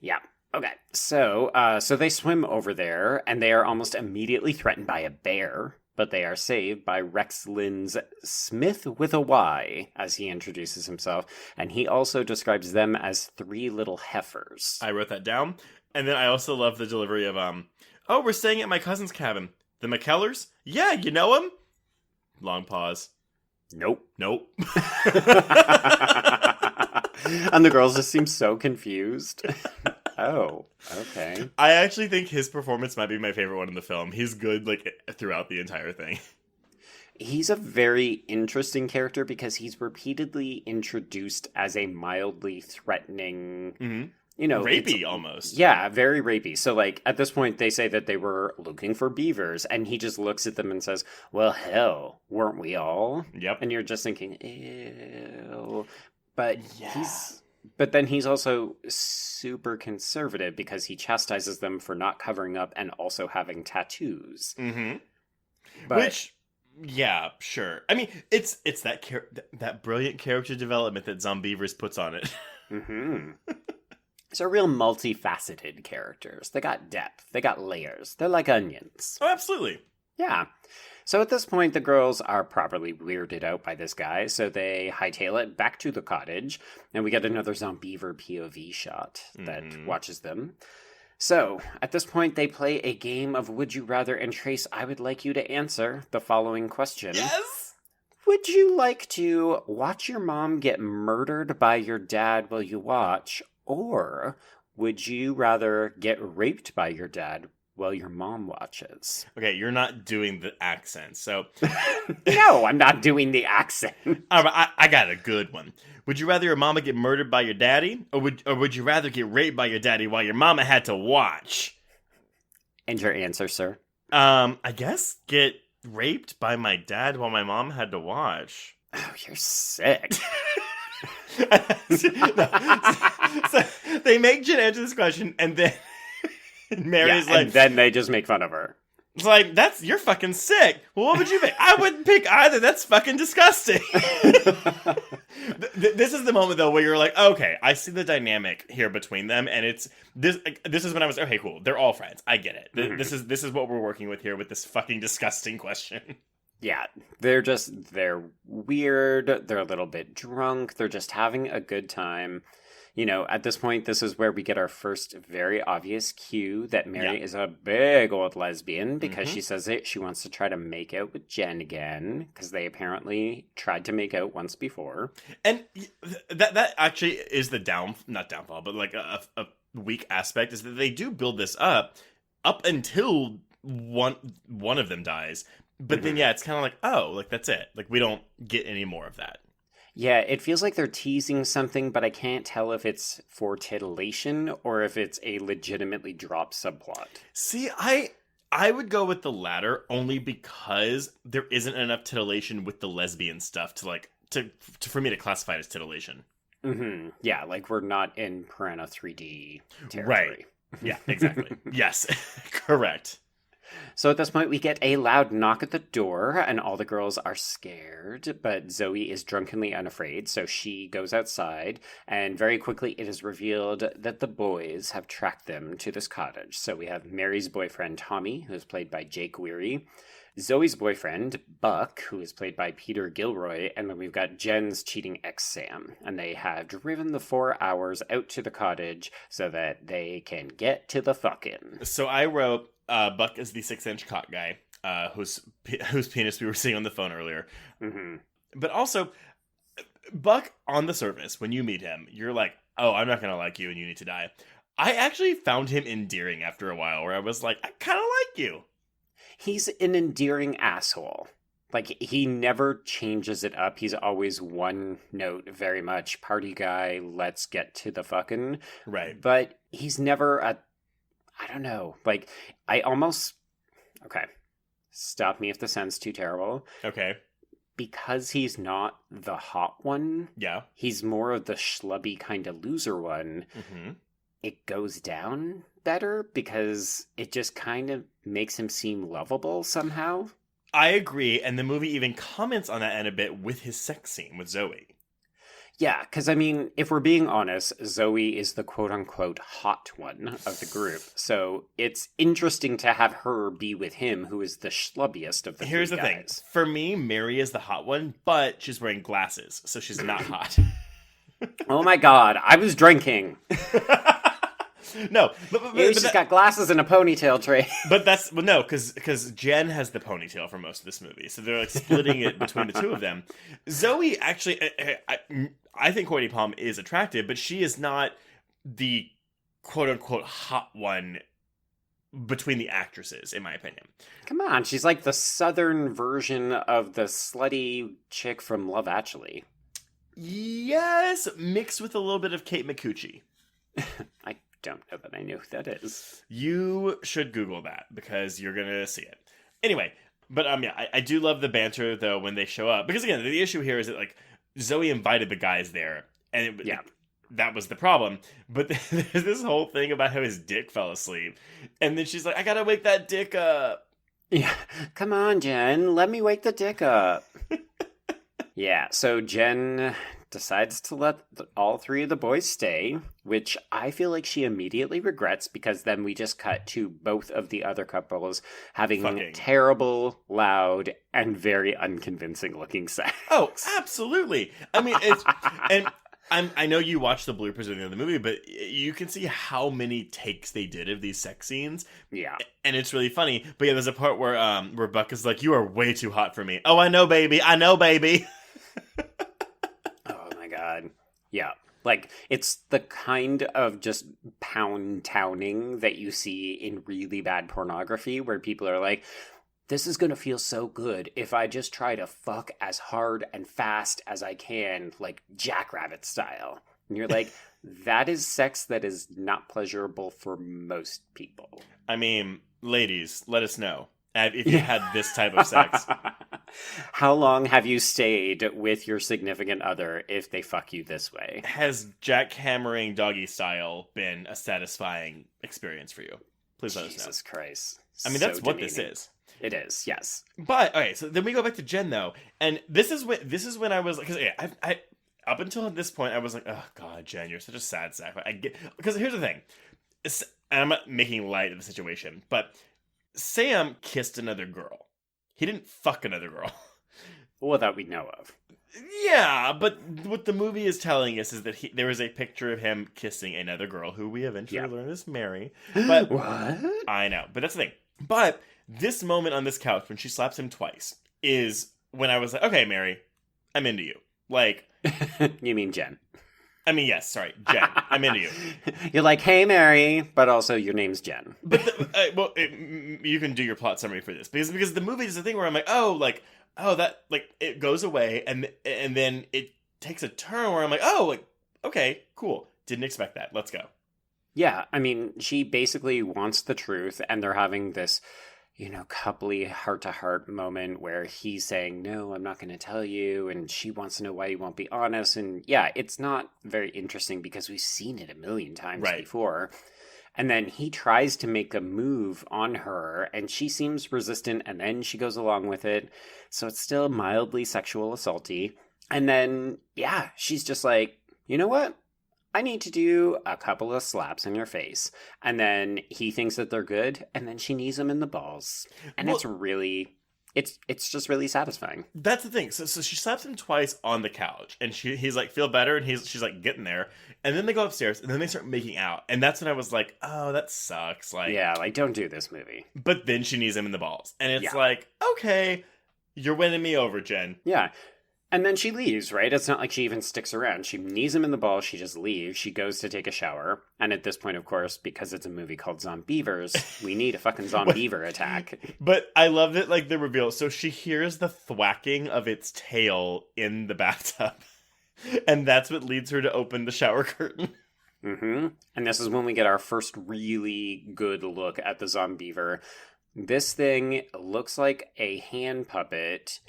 Yeah. Okay. So they swim over there, and they are almost immediately threatened by a bear. But they are saved by Rex Lynn's Smith with a Y, as he introduces himself. And he also describes them as 3 little heifers. I wrote that down. And then I also love the delivery of, we're staying at my cousin's cabin. The McKellers? Yeah, you know him? Long pause. Nope. And the girls just seem so confused. Oh, okay. I actually think his performance might be my favorite one in the film. He's good, like, throughout the entire thing. He's a very interesting character because he's repeatedly introduced as a mildly threatening, rapey almost. Yeah, very rapey. So, like, at this point, they say that they were looking for beavers, and he just looks at them and says, well, hell, weren't we all? Yep. And you're just thinking, ew. But But then he's also super conservative because he chastises them for not covering up and also having tattoos. Mm-hmm. Which, yeah, sure. I mean, it's that brilliant character development that Zombeavers puts on it. Mm-hmm. So real multifaceted characters. They got depth. They got layers. They're like onions. Oh, absolutely. Yeah. So at this point, the girls are properly weirded out by this guy, so they hightail it back to the cottage, and we get another Zombeaver POV shot that watches them. So, at this point, they play a game of Would You Rather, and Trace, I would like you to answer the following question. Yes! Would you like to watch your mom get murdered by your dad while you watch, or would you rather get raped by your dad while your mom watches? Okay, you're not doing the accent, so... No, I'm not doing the accent. All right, I got a good one. Would you rather your mama get murdered by your daddy, or would you rather get raped by your daddy while your mama had to watch? And your answer, sir? I guess get raped by my dad while my mom had to watch. Oh, you're sick. So they make Jen answer this question, and then... Mary's and then they just make fun of her. It's like, you're fucking sick. Well, what would you pick? I wouldn't pick either. That's fucking disgusting. This is the moment, though, where you're like, okay, I see the dynamic here between them, and it's this is when I was, okay, cool. They're all friends. I get it. Mm-hmm. This is what we're working with here with this fucking disgusting question. Yeah, they're weird. They're a little bit drunk. They're just having a good time. You know, at this point, this is where we get our first very obvious cue that Mary is a big old lesbian because she says it. She wants to try to make out with Jen again because they apparently tried to make out once before. And that actually is the not downfall, but like a weak aspect is that they do build this up until one of them dies. But then, it's kind of like, oh, like that's it. Like we don't get any more of that. Yeah, it feels like they're teasing something, but I can't tell if it's for titillation or if it's a legitimately dropped subplot. See, I would go with the latter only because there isn't enough titillation with the lesbian stuff to for me to classify it as titillation. Mm-hmm. Yeah, like we're not in Piranha 3D territory. Right. Yeah, exactly. Yes, correct. So at this point, we get a loud knock at the door, and all the girls are scared, but Zoe is drunkenly unafraid, so she goes outside, and very quickly it is revealed that the boys have tracked them to this cottage. So we have Mary's boyfriend, Tommy, who is played by Jake Weary, Zoe's boyfriend, Buck, who is played by Peter Gilroy, and then we've got Jen's cheating ex, Sam. And they have driven the 4 hours out to the cottage so that they can get to the fucking. So I wrote, Buck is the 6-inch cock guy, whose penis we were seeing on the phone earlier. Mm-hmm. But also, Buck, on the surface, when you meet him, you're like, oh, I'm not going to like you and you need to die. I actually found him endearing after a while, where I was like, I kind of like you. He's an endearing asshole. Like, he never changes it up. He's always one note, very much party guy, let's get to the fucking. Right. But he's never I don't know. Like, okay. Stop me if this sounds too terrible. Okay. Because he's not the hot one. Yeah. He's more of the schlubby kind of loser one. Mm-hmm. It goes down better because it just kind of makes him seem lovable somehow. I agree, and the movie even comments on that in a bit with his sex scene with Zoe. Yeah, because, I mean, if we're being honest, Zoe is the quote-unquote hot one of the group. So it's interesting to have her be with him, who is the schlubbiest of the Here's three the guys. thing. For me, Mary is the hot one, but she's wearing glasses, so she's not hot. Oh my god, I was drinking. No, She's got glasses and a ponytail tray. But because Jen has the ponytail for most of this movie, so they're like splitting it between the two of them. Zoe actually, I think Courtney Palm is attractive, but she is not the quote unquote hot one between the actresses, in my opinion. Come on, she's like the southern version of the slutty chick from Love Actually. Yes, mixed with a little bit of Kate McCucci. I don't know that I know who that is. You should Google that because you're gonna see it. Anyway, but yeah, I do love the banter though when they show up, because again, the issue here is that like Zoe invited the guys there, and that was the problem. But there's this whole thing about how his dick fell asleep, and then she's like, "I gotta wake that dick up." Yeah, come on, Jen, let me wake the dick up. Yeah, so Jen decides to let all three of the boys stay, which I feel like she immediately regrets, because then we just cut to both of the other couples having terrible, loud, and very unconvincing looking sex. Oh, absolutely. I mean, it's and I know you watched the bloopers at the end of the movie, but you can see how many takes they did of these sex scenes. Yeah. And it's really funny. But yeah, there's a part where Buck is like, "You are way too hot for me." "Oh, I know, baby. I know, baby." Oh my god. Yeah. Like, it's the kind of just pound towning that you see in really bad pornography where people are like, this is going to feel so good if I just try to fuck as hard and fast as I can, like Jackrabbit style. And you're like, that is sex that is not pleasurable for most people. I mean, ladies, let us know if you had this type of sex. How long have you stayed with your significant other if they fuck you this way? Has jackhammering doggy style been a satisfying experience for you? Please let us know. Jesus Christ. I mean, that's what this is. It is, yes. But okay, so then we go back to Jen though, and this is when I was like, because I up until this point I was like, oh god, Jen, you're such a sad sack. I get, because here's the thing, and I'm not making light of the situation, but Sam kissed another girl. He didn't fuck another girl. Well, that we know of. Yeah, but what the movie is telling us is that there was a picture of him kissing another girl who we eventually learn is Mary. But What? I know, but that's the thing. But this moment on this couch when she slaps him twice is when I was like, okay, Mary, I'm into you. Like, You mean Jen? I mean, yes, sorry, Jen, I'm into you. You're like, hey, Mary, but also your name's Jen. But you can do your plot summary for this because the movie is the thing where I'm like, that like it goes away and then it takes a turn where I'm like, oh, like okay, cool, didn't expect that. Let's go. Yeah, I mean, she basically wants the truth, and they're having this, coupley heart-to-heart moment where he's saying, no, I'm not going to tell you, and she wants to know why you won't be honest, and yeah, it's not very interesting because we've seen it a million times before. And then he tries to make a move on her, and she seems resistant, and then she goes along with it, so it's still mildly sexual assaulty. And then, yeah, she's just like, you know what? I need to do a couple of slaps in your face. And then he thinks that they're good, and then she knees him in the balls. And it's really, it's just really satisfying. That's the thing. So she slaps him twice on the couch, and he's like, feel better, and she's like, getting there. And then they go upstairs, and then they start making out. And that's when I was like, oh, that sucks. Like, yeah, like, don't do this movie. But then she knees him in the balls. And it's like, okay, you're winning me over, Jen. Yeah. And then she leaves, right? It's not like she even sticks around. She knees him in the balls. She just leaves. She goes to take a shower. And at this point, of course, because it's a movie called Zombeavers, we need a fucking Zombeaver attack. But I loved it, like, the reveal. So she hears the thwacking of its tail in the bathtub. And that's what leads her to open the shower curtain. Mm-hmm. And this is when we get our first really good look at the Zombeaver. This thing looks like a hand puppet.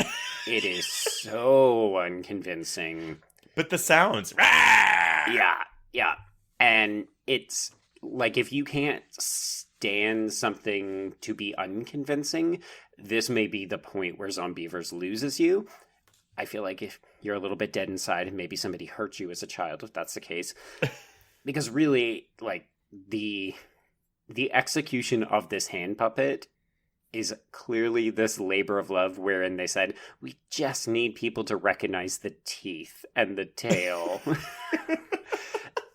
It is so unconvincing. But the sounds. Yeah. And it's like, if you can't stand something to be unconvincing, this may be the point where Zombeavers loses you. I feel like if you're a little bit dead inside and maybe somebody hurt you as a child, if that's the case. Because really, like, the execution of this hand puppet is clearly this labor of love wherein they said, we just need people to recognize the teeth and the tail.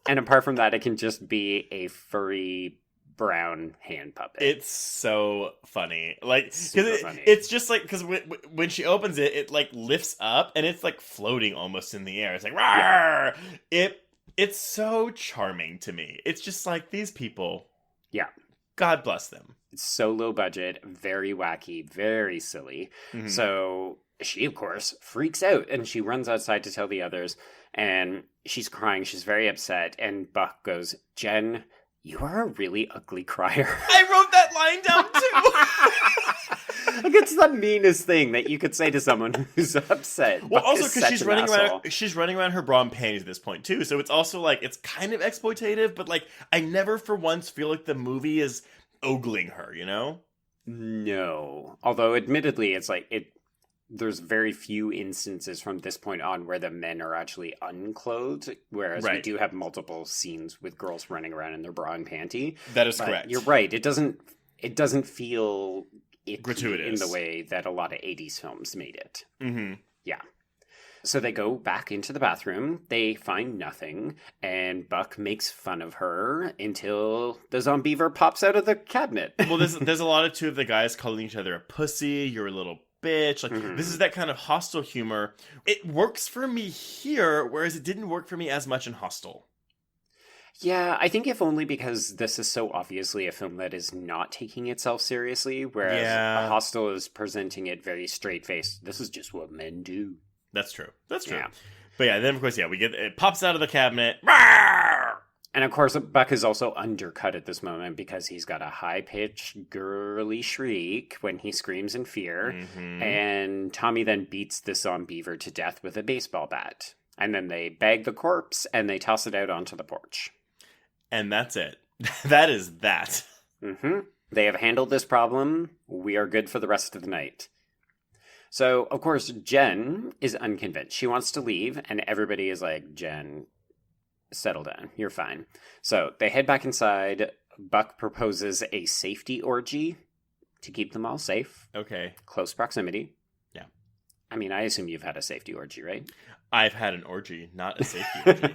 And apart from that, it can just be a furry brown hand puppet. It's so funny. Like, funny. It's just like, because when she opens it, it like lifts up and it's like floating almost in the air. It's like, rawr! It's so charming to me. It's just like, these people. Yeah. God bless them. It's so low budget, very wacky, very silly. Mm-hmm. So she, of course, freaks out and she runs outside to tell the others. And she's crying. She's very upset. And Buck goes, Jen, you are a really ugly crier. I wrote that line down too. Like, it's the meanest thing that you could say to someone who's upset. Well, Buck also because she's running around her bra and panties at this point too. So it's also like, it's kind of exploitative, but like, I never for once feel like the movie is ogling her, you know? No. Although admittedly, it's like there's very few instances from this point on where the men are actually unclothed, whereas we do have multiple scenes with girls running around in their bra and panty. That is correct. You're right. It doesn't feel gratuitous in the way that a lot of 80s films made it. Mm-hmm. Yeah. So they go back into the bathroom. They find nothing, and Buck makes fun of her until the Zombeaver pops out of the cabinet. Well, there's a lot of two of the guys calling each other a pussy. You're a little bitch. Like, This is that kind of hostile humor. It works for me here, whereas it didn't work for me as much in Hostel. Yeah, I think if only because this is so obviously a film that is not taking itself seriously, whereas Hostel is presenting it very straight-faced. This is just what men do. That's true. Yeah. But yeah, then of course, we get it pops out of the cabinet. Rawr! And of course, Buck is also undercut at this moment because he's got a high-pitched, girly shriek when he screams in fear. Mm-hmm. And Tommy then beats the Zombeaver to death with a baseball bat. And then they bag the corpse and they toss it out onto the porch. And that's it. That is that. Mm-hmm. They have handled this problem. We are good for the rest of the night. So, of course, Jen is unconvinced. She wants to leave, and everybody is like, Jen, settle down. You're fine. So they head back inside. Buck proposes a safety orgy to keep them all safe. Okay. Close proximity. Yeah. I mean, I assume you've had a safety orgy, right? I've had an orgy, not a safety orgy.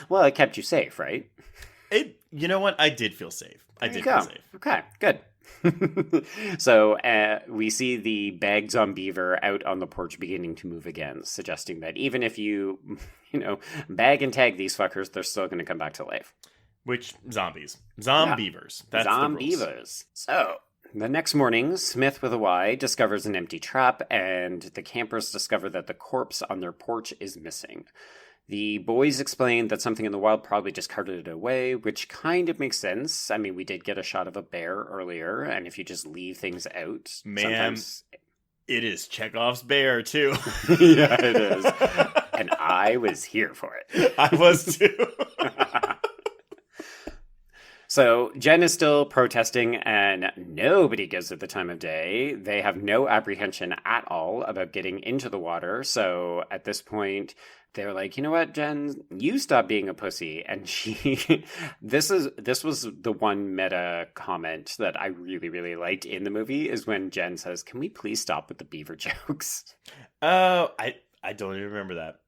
Well, it kept you safe, right? You know what? I did feel safe. I did feel safe. Okay, good. So we see the bagged Zombeaver out on the porch beginning to move again, suggesting that even if you bag and tag these fuckers, they're still going to come back to life. Which, zombies. Zombeavers. That's Zombeavers. the rules. So, the next morning, Smith with a Y discovers an empty trap, and the campers discover that the corpse on their porch is missing. The boys explain that something in the wild probably just carted it away, which kind of makes sense. I mean, we did get a shot of a bear earlier, and if you just leave things out, sometimes... It is Chekhov's bear, too. Yeah, it is. And I was here for it. I was, too. So Jen is still protesting, and nobody gives it the time of day. They have no apprehension at all about getting into the water. So at this point, they're like, you know what, Jen, you stop being a pussy. And this was the one meta comment that I really, really liked in the movie, is when Jen says, "Can we please stop with the beaver jokes?" Oh, I don't even remember that.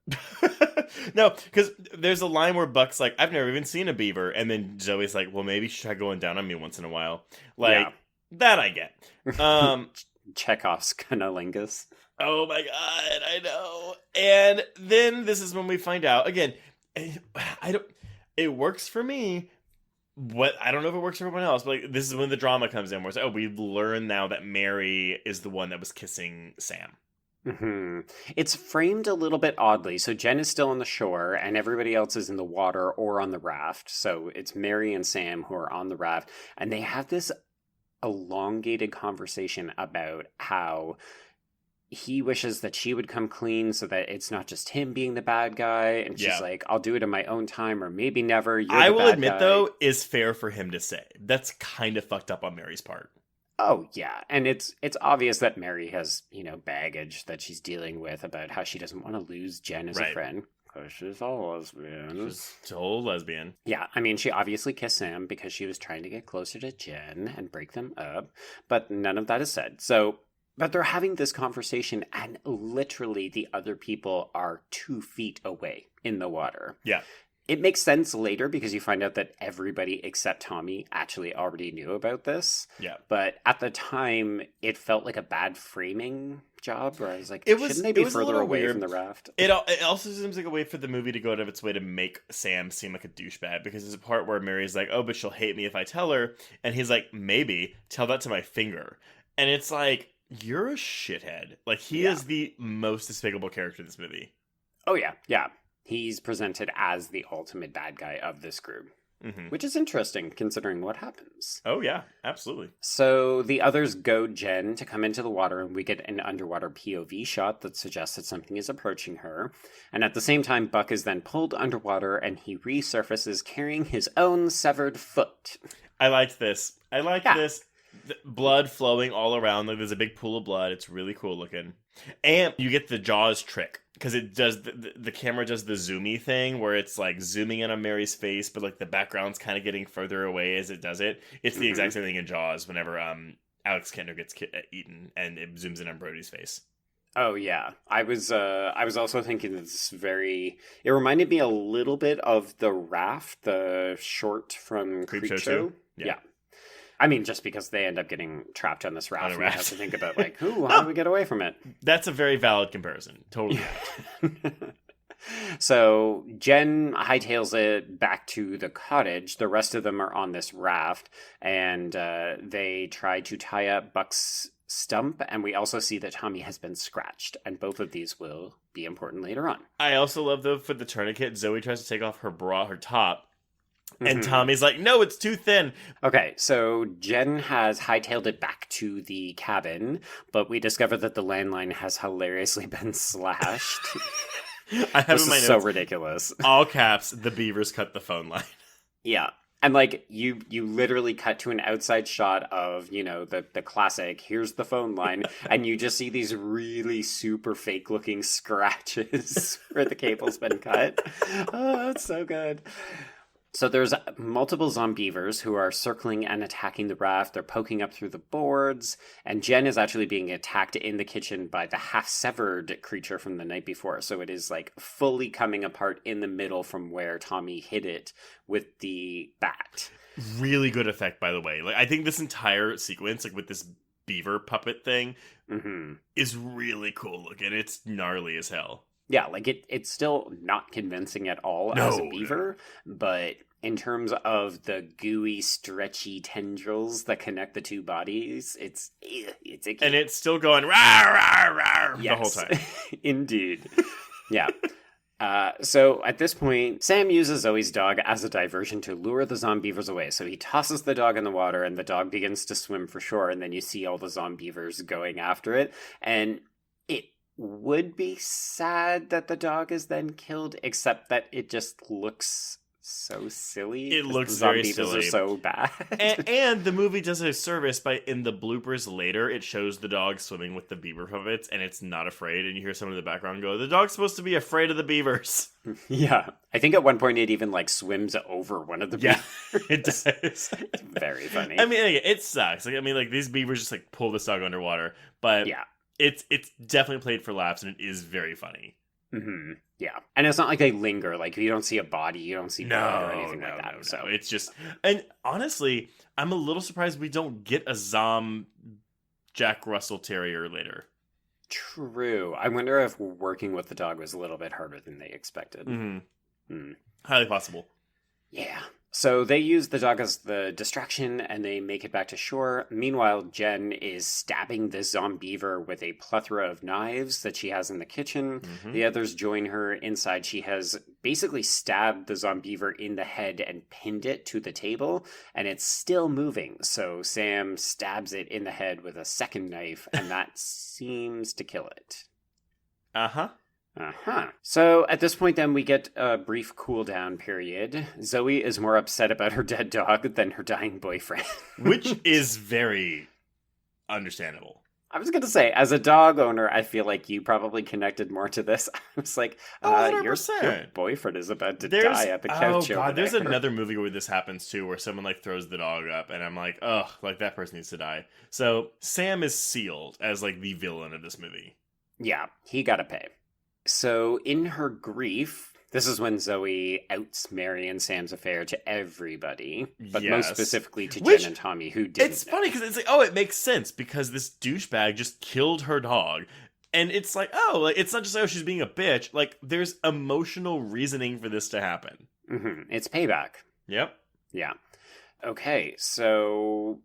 No, because there's a line where Buck's like, "I've never even seen a beaver," and then Zoe's like, "Well, maybe you should try going down on me once in a while." That I get. Chekhov's cunnilingus. Oh my god, I know. And then this is when we find out again. It works for me. I don't know if it works for everyone else, but this is when the drama comes in, where it's like, we've learned now that Mary is the one that was kissing Sam. Mm-hmm. It's framed a little bit oddly. So Jen is still on the shore and everybody else is in the water or on the raft. So it's Mary and Sam who are on the raft, and they have this elongated conversation about how he wishes that she would come clean so that it's not just him being the bad guy. And she's like, "I'll do it in my own time, or maybe never." I will admit, though, is fair for him to say. That's kind of fucked up on Mary's part. Oh, yeah. And it's obvious that Mary has, baggage that she's dealing with about how she doesn't want to lose Jen as a friend. Because she's a lesbian. She's a whole lesbian. Yeah, I mean, she obviously kissed Sam because she was trying to get closer to Jen and break them up. But none of that is said. But they're having this conversation, and literally the other people are 2 feet away in the water. Yeah. It makes sense later because you find out that everybody except Tommy actually already knew about this. Yeah. But at the time, it felt like a bad framing job where I was like, shouldn't they be further away from the raft? It also seems like a way for the movie to go out of its way to make Sam seem like a douchebag, because there's a part where Mary's like, "Oh, but she'll hate me if I tell her." And he's like, "Maybe. Tell that to my finger." And it's like, you're a shithead. Like, he is the most despicable character in this movie. Oh, yeah. Yeah. He's presented as the ultimate bad guy of this group, which is interesting considering what happens. Oh, yeah, absolutely. So the others goad Jen to come into the water, and we get an underwater POV shot that suggests that something is approaching her. And at the same time, Buck is then pulled underwater, and he resurfaces carrying his own severed foot. I liked this. This. Blood flowing all around. Like, there's a big pool of blood. It's really cool looking. And you get the Jaws trick, because it does the camera does the zoomy thing where it's like zooming in on Mary's face, but like the background's kind of getting further away as it does it. It's the exact same thing in Jaws whenever Alex Kentner gets eaten and it zooms in on Brody's face. Oh yeah, I was also thinking this it reminded me a little bit of The Raft, the short from Creepshow. Yeah. I mean, just because they end up getting trapped on this raft, and I have to think about, like, how do we get away from it? That's a very valid comparison. Totally. So Jen hightails it back to the cottage. The rest of them are on this raft, and they try to tie up Buck's stump, and we also see that Tommy has been scratched, and both of these will be important later on. I also love, though, for the tourniquet, Zoe tries to take off her bra, her top, and Tommy's like, "No, it's too thin." Okay, so Jen has hightailed it back to the cabin, but we discover that the landline has hilariously been slashed. I have this in my is notes, so ridiculous. All caps, the Beavers cut the phone line. Yeah. And, like, you literally cut to an outside shot of, the classic, here's the phone line, and you just see these really super fake-looking scratches where the cable's been cut. Oh, that's so good. So there's multiple Zombeavers who are circling and attacking the raft. They're poking up through the boards. And Jen is actually being attacked in the kitchen by the half-severed creature from the night before. So it is like fully coming apart in the middle from where Tommy hit it with the bat. Really good effect, by the way. Like, I think this entire sequence, like with this beaver puppet thing, is really cool looking. It's gnarly as hell. Yeah, like it's still not convincing at all as a beaver, but in terms of the gooey, stretchy tendrils that connect the two bodies, it's icky. And it's still going rawr, rawr, rawr the whole time. Indeed. Yeah. So at this point, Sam uses Zoe's dog as a diversion to lure the Zombeavers away. So he tosses the dog in the water and the dog begins to swim for shore. And then you see all the Zombeavers going after it. And it would be sad that the dog is then killed, except that it just looks so silly. It looks the very Zombeavers silly. are so bad. and the movie does a service by, in the bloopers later, it shows the dog swimming with the beaver puppets, and it's not afraid. And you hear someone in the background go, "The dog's supposed to be afraid of the beavers." Yeah. I think at one point it even like swims over one of the beavers. It does. It's very funny. I mean, it sucks. Like, I mean, like these beavers just like pull this dog underwater, but yeah. It's definitely played for laughs, and it is very funny. Mm-hmm. Yeah, and it's not like they linger. Like, if you don't see a body, you don't see blood or anything like that. No. So It's just, and honestly, I'm a little surprised we don't get a Jack Russell Terrier later. True. I wonder if working with the dog was a little bit harder than they expected. Highly possible. Yeah. So they use the dog as the distraction and they make it back to shore. Meanwhile, Jen is stabbing the Zombeaver with a plethora of knives that she has in the kitchen. The others join her inside. She has basically stabbed the Zombeaver in the head and pinned it to the table, and it's still moving. So Sam stabs it in the head with a second knife, and that seems to kill it. So at this point, then, we get a brief cool down period. Zoe is more upset about her dead dog than her dying boyfriend. Which is very understandable. I was going to say, as a dog owner, I feel like you probably connected more to this. I was like, your boyfriend is about to die at the couch over there. There's another movie where this happens too, where someone like throws the dog up, and I'm like, ugh, like that person needs to die. So Sam is sealed as like the villain of this movie. Yeah, he gotta pay. So, in her grief, this is when Zoe outs Mary and Sam's affair to everybody, but most specifically to Jen and Tommy, who didn't. It's funny because it's like, it makes sense because this douchebag just killed her dog. And it's like, it's not just, she's being a bitch. Like, there's emotional reasoning for this to happen. It's payback. Yep. Yeah. Okay, so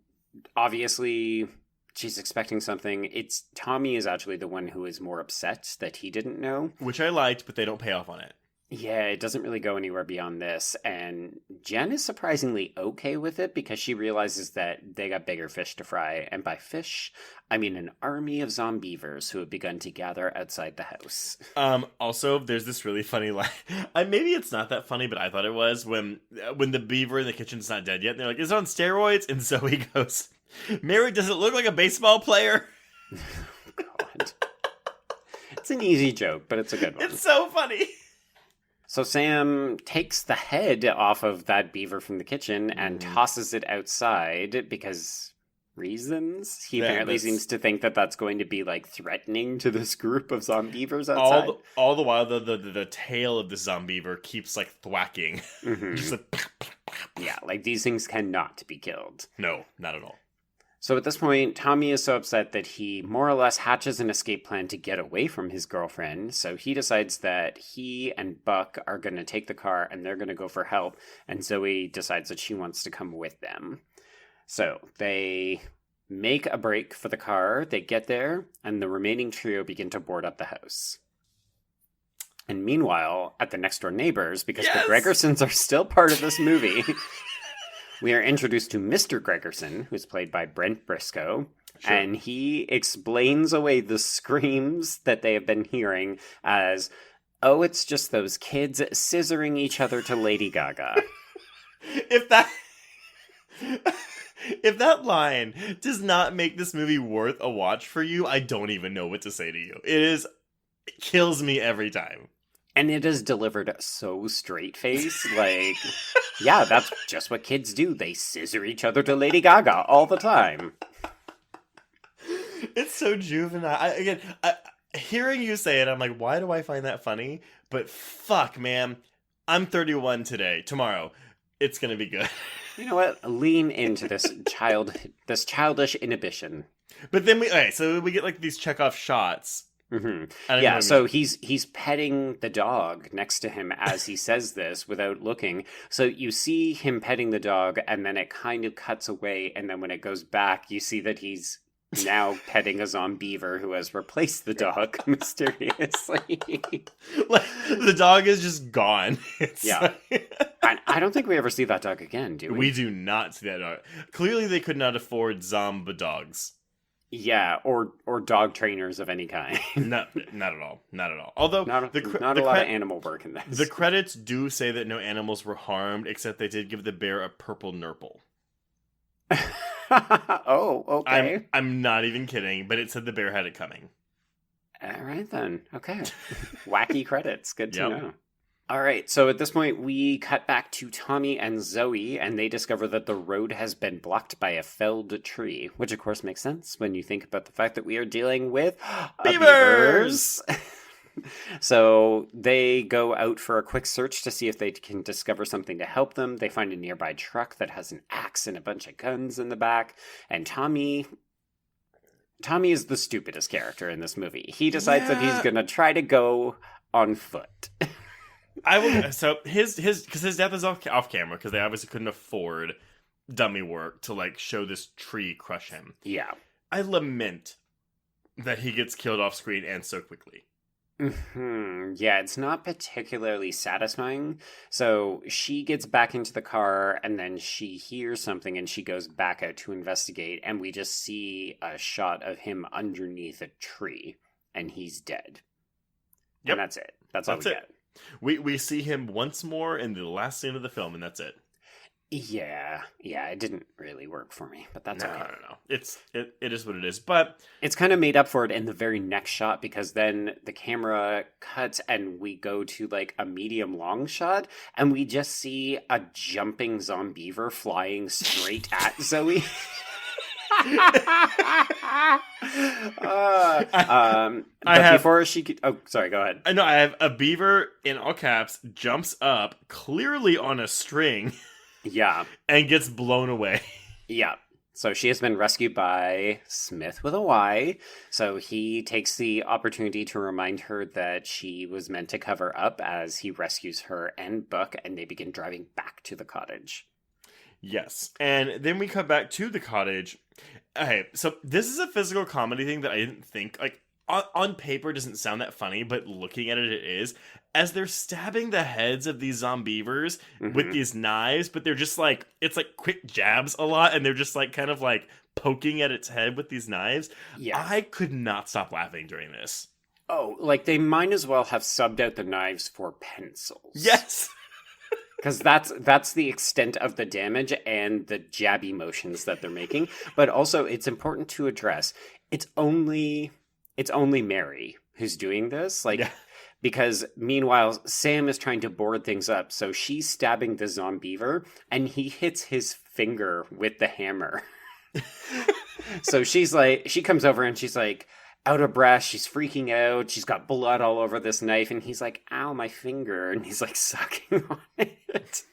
obviously she's expecting something. Tommy is actually the one who is more upset that he didn't know. Which I liked, but they don't pay off on it. Yeah, it doesn't really go anywhere beyond this. And Jen is surprisingly okay with it because she realizes that they got bigger fish to fry. And by fish, I mean an army of Zombeavers who have begun to gather outside the house. Also, there's this really funny line. Maybe it's not that funny, but I thought it was when the beaver in the kitchen's not dead yet. And they're like, is it on steroids? And Zoe goes, Mary, does it look like a baseball player? God. It's an easy joke, but it's a good one. It's so funny. So Sam takes the head off of that beaver from the kitchen and tosses it outside because reasons. He apparently seems to think that that's going to be like threatening to this group of Zombeavers outside. All the while, the tail of the Zombeaver keeps like thwacking. Just like, yeah, like these things cannot be killed. No, not at all. So at this point, Tommy is so upset that he more or less hatches an escape plan to get away from his girlfriend. So he decides that he and Buck are going to take the car and they're going to go for help. And Zoe decides that she wants to come with them. So they make a break for the car. They get there and the remaining trio begin to board up the house. And meanwhile, at the next door neighbors, because the Gregersons are still part of this movie... We are introduced to Mr. Gregerson, who's played by Brent Briscoe, and he explains away the screams that they have been hearing as, it's just those kids scissoring each other to Lady Gaga. If that line does not make this movie worth a watch for you, I don't even know what to say to you. It kills me every time. And it is delivered so straight face, like, yeah, that's just what kids do. They scissor each other to Lady Gaga all the time. It's so juvenile. Hearing you say it, I'm like, why do I find that funny? But fuck, man, I'm 31 today. Tomorrow, it's gonna be good. You know what? Lean into this childish inhibition. But then so we get like these Chekhov shots. Mm-hmm. Yeah, so he's petting the dog next to him as he says this without looking. So you see him petting the dog, and then it kind of cuts away, and then when it goes back, you see that he's now petting a Zombeaver who has replaced the dog mysteriously. Like, the dog is just gone. Yeah. I don't think we ever see that dog again, do we? We do not see that dog. Clearly they could not afford Zomba dogs. Yeah, or dog trainers of any kind. Not at all. Not at all. Although not a lot of animal work in this. The credits do say that no animals were harmed, except they did give the bear a purple nurple. Oh, okay. I'm not even kidding, but it said the bear had it coming. All right then. Okay. Wacky credits. Good to know. All right, so at this point, we cut back to Tommy and Zoe, and they discover that the road has been blocked by a felled tree, which of course makes sense when you think about the fact that we are dealing with beavers. So they go out for a quick search to see if they can discover something to help them. They find a nearby truck that has an axe and a bunch of guns in the back, and Tommy is the stupidest character in this movie. He decides that he's going to try to go on foot. So his death is off camera because they obviously couldn't afford dummy work to like show this tree crush him. Yeah, I lament that he gets killed off screen and so quickly. Mm-hmm. Yeah, it's not particularly satisfying. So she gets back into the car and then she hears something and she goes back out to investigate, and we just see a shot of him underneath a tree and he's dead. Yep. And that's it. That's all we get. We see him once more in the last scene of the film, and that's it. Yeah, it didn't really work for me, but that's okay. No. It is what it is, but it's kind of made up for it in the very next shot, because then the camera cuts and we go to like a medium long shot, and we just see a jumping Zombeaver flying straight at Zoe. Before she could... Oh, sorry, go ahead. I have a beaver in all caps jumps up clearly on a string. Yeah. And gets blown away. Yeah. So she has been rescued by Smith with a Y. So he takes the opportunity to remind her that she was meant to cover up as he rescues her and Buck, and they begin driving back to the cottage. Yes. And then we come back to the cottage. Okay, so this is a physical comedy thing that I didn't think, like, on paper doesn't sound that funny, but looking at it, it is. As they're stabbing the heads of these Zombeavers with these knives, but they're just like, it's like quick jabs a lot, and they're just like kind of like poking at its head with these knives. Yeah. I could not stop laughing during this. Oh, like they might as well have subbed out the knives for pencils. Yes. Because that's the extent of the damage and the jabby motions that they're making. But also, it's important to address, it's only Mary who's doing this. Like, yeah. Because meanwhile, Sam is trying to board things up. So she's stabbing the Zombeaver, and he hits his finger with the hammer. So she comes over and she's like, out of breath, she's freaking out, she's got blood all over this knife, and he's like, ow, my finger, and he's like sucking on it.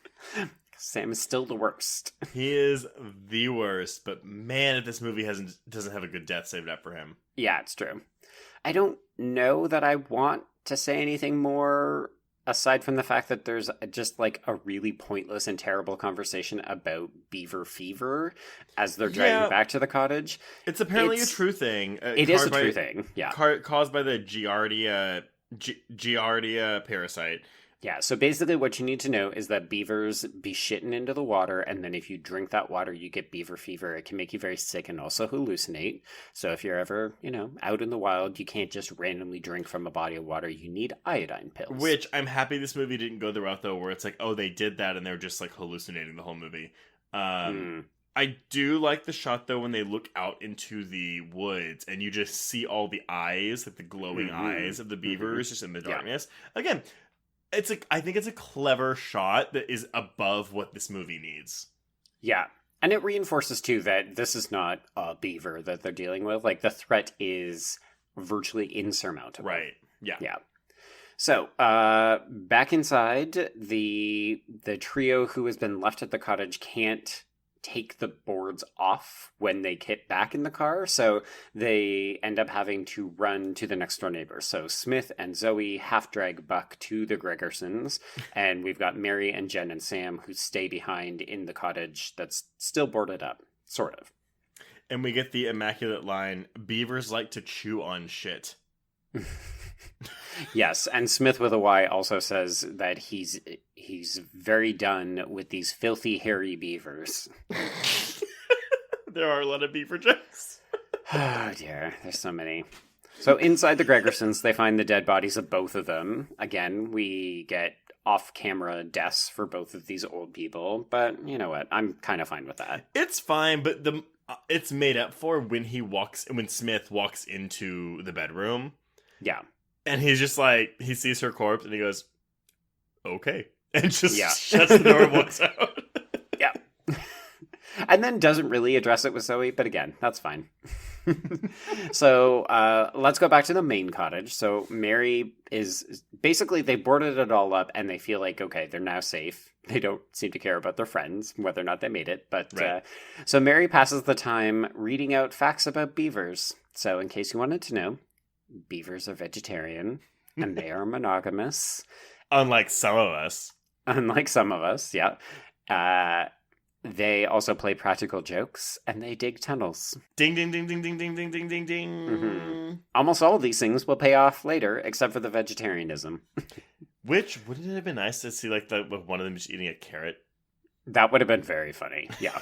Sam is still the worst. He is the worst, but man, if this movie doesn't have a good death saved up for him. Yeah, it's true. I don't know that I want to say anything more aside from the fact that there's just like a really pointless and terrible conversation about beaver fever as they're driving back to the cottage. It's apparently a true thing. It is a true thing. Yeah. Caused by the Giardia parasite. Yeah, so basically what you need to know is that beavers be shitting into the water, and then if you drink that water, you get beaver fever. It can make you very sick and also hallucinate. So if you're ever, out in the wild, you can't just randomly drink from a body of water. You need iodine pills. Which, I'm happy this movie didn't go the route, though, where it's like, oh, they did that, and they're just, like, hallucinating the whole movie. I do like the shot, though, when they look out into the woods, and you just see all the eyes, like the glowing eyes of the beavers just in the darkness. Yeah. Again, I think it's a clever shot that is above what this movie needs. Yeah. And it reinforces, too, that this is not a beaver that they're dealing with. Like, the threat is virtually insurmountable. Right. Yeah. Yeah. So, back inside, the trio who has been left at the cottage can't take the boards off when they get back in the car, so they end up having to run to the next door neighbor. So Smith and Zoe half drag Buck to the Gregersons, and we've got Mary and Jen and Sam who stay behind in the cottage that's still boarded up, sort of. And we get the immaculate line, "Beavers like to chew on shit." Yes, and Smith with a Y also says that he's very done with these filthy, hairy beavers. There are a lot of beaver jokes. Oh dear, there's so many. So inside the Gregersons, they find the dead bodies of both of them. Again, we get off-camera deaths for both of these old people, but you know what? I'm kind of fine with that. It's fine, but it's made up for when Smith walks into the bedroom. Yeah. And he's just like, he sees her corpse and he goes, okay. And just shuts the door and walks out. Yeah. And then doesn't really address it with Zoe, but again, that's fine. So let's go back to the main cottage. So Mary is basically, they boarded it all up and they feel like, okay, they're now safe. They don't seem to care about their friends, whether or not they made it. But right. So Mary passes the time reading out facts about beavers. So in case you wanted to know, beavers are vegetarian and they are monogamous. Unlike some of us. Yeah. They also play practical jokes and they dig tunnels. Ding, ding, ding, ding, ding, ding, ding, ding, ding, ding. Mm-hmm. Almost all of these things will pay off later, except for the vegetarianism. Which, wouldn't it have been nice to see like one of them just eating a carrot? That would have been very funny. Yeah.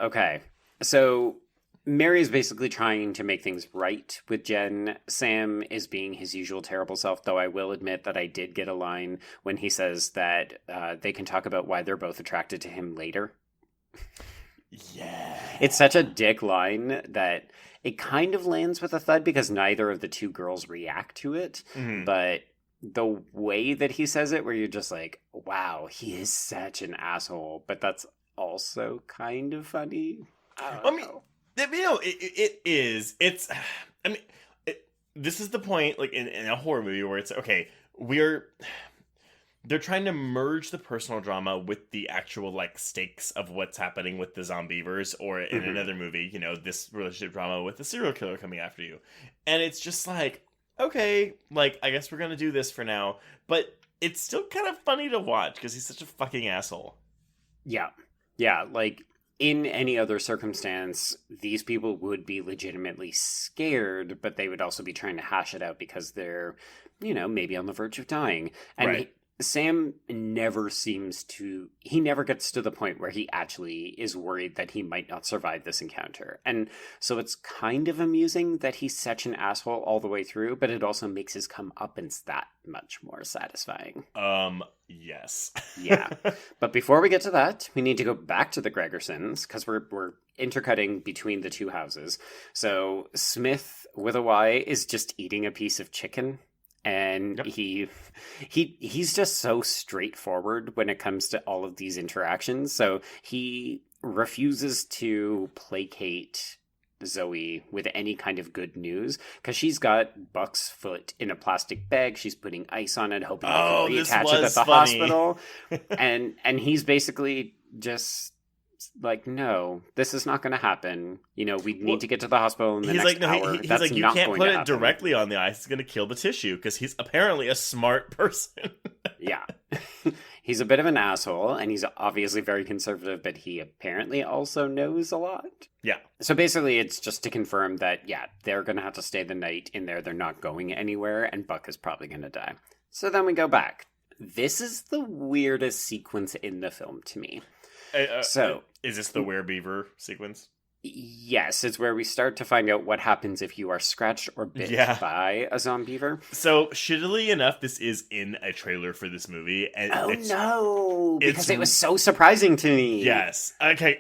Okay. So Mary is basically trying to make things right with Jen. Sam is being his usual terrible self, though I will admit that I did get a line when he says that they can talk about why they're both attracted to him later. Yeah. It's such a dick line that it kind of lands with a thud because neither of the two girls react to it. Mm-hmm. But the way that he says it, where you're just like, wow, he is such an asshole. But that's also kind of funny. I mean, you know, it is. It's. I mean, this is the point, like in a horror movie, where it's okay. They're trying to merge the personal drama with the actual like stakes of what's happening with the Zombeavers, or in another movie, you know, this relationship drama with the serial killer coming after you, and it's just like, okay, like I guess we're gonna do this for now, but it's still kind of funny to watch because he's such a fucking asshole. Yeah, like. In any other circumstance, these people would be legitimately scared, but they would also be trying to hash it out because they're, you know, maybe on the verge of dying. And right. Sam never gets to the point where he actually is worried that he might not survive this encounter. And so it's kind of amusing that he's such an asshole all the way through, but it also makes his comeuppance that much more satisfying. Yes. Yeah. But before we get to that, we need to go back to the Gregersons because we're intercutting between the two houses. So Smith with a Y is just eating a piece of chicken. And yep. he's just so straightforward when it comes to all of these interactions. So he refuses to placate Zoe with any kind of good news because she's got Buck's foot in a plastic bag. She's putting ice on it, hoping to reattach it at the hospital. and he's basically just like, no, this is not going to happen. You know, we need to get to the hospital in the next hour. He's like, you can't put it directly on the ice. It's going to kill the tissue because he's apparently a smart person. Yeah. He's a bit of an asshole and he's obviously very conservative, but he apparently also knows a lot. Yeah. So basically it's just to confirm that, yeah, they're going to have to stay the night in there. They're not going anywhere and Buck is probably going to die. So then we go back. This is the weirdest sequence in the film to me. Is this the were-beaver sequence? Yes, it's where we start to find out what happens if you are scratched or bit by a Zombeaver. So, shittily enough, this is in a trailer for this movie. And because it was so surprising to me. Yes. Okay,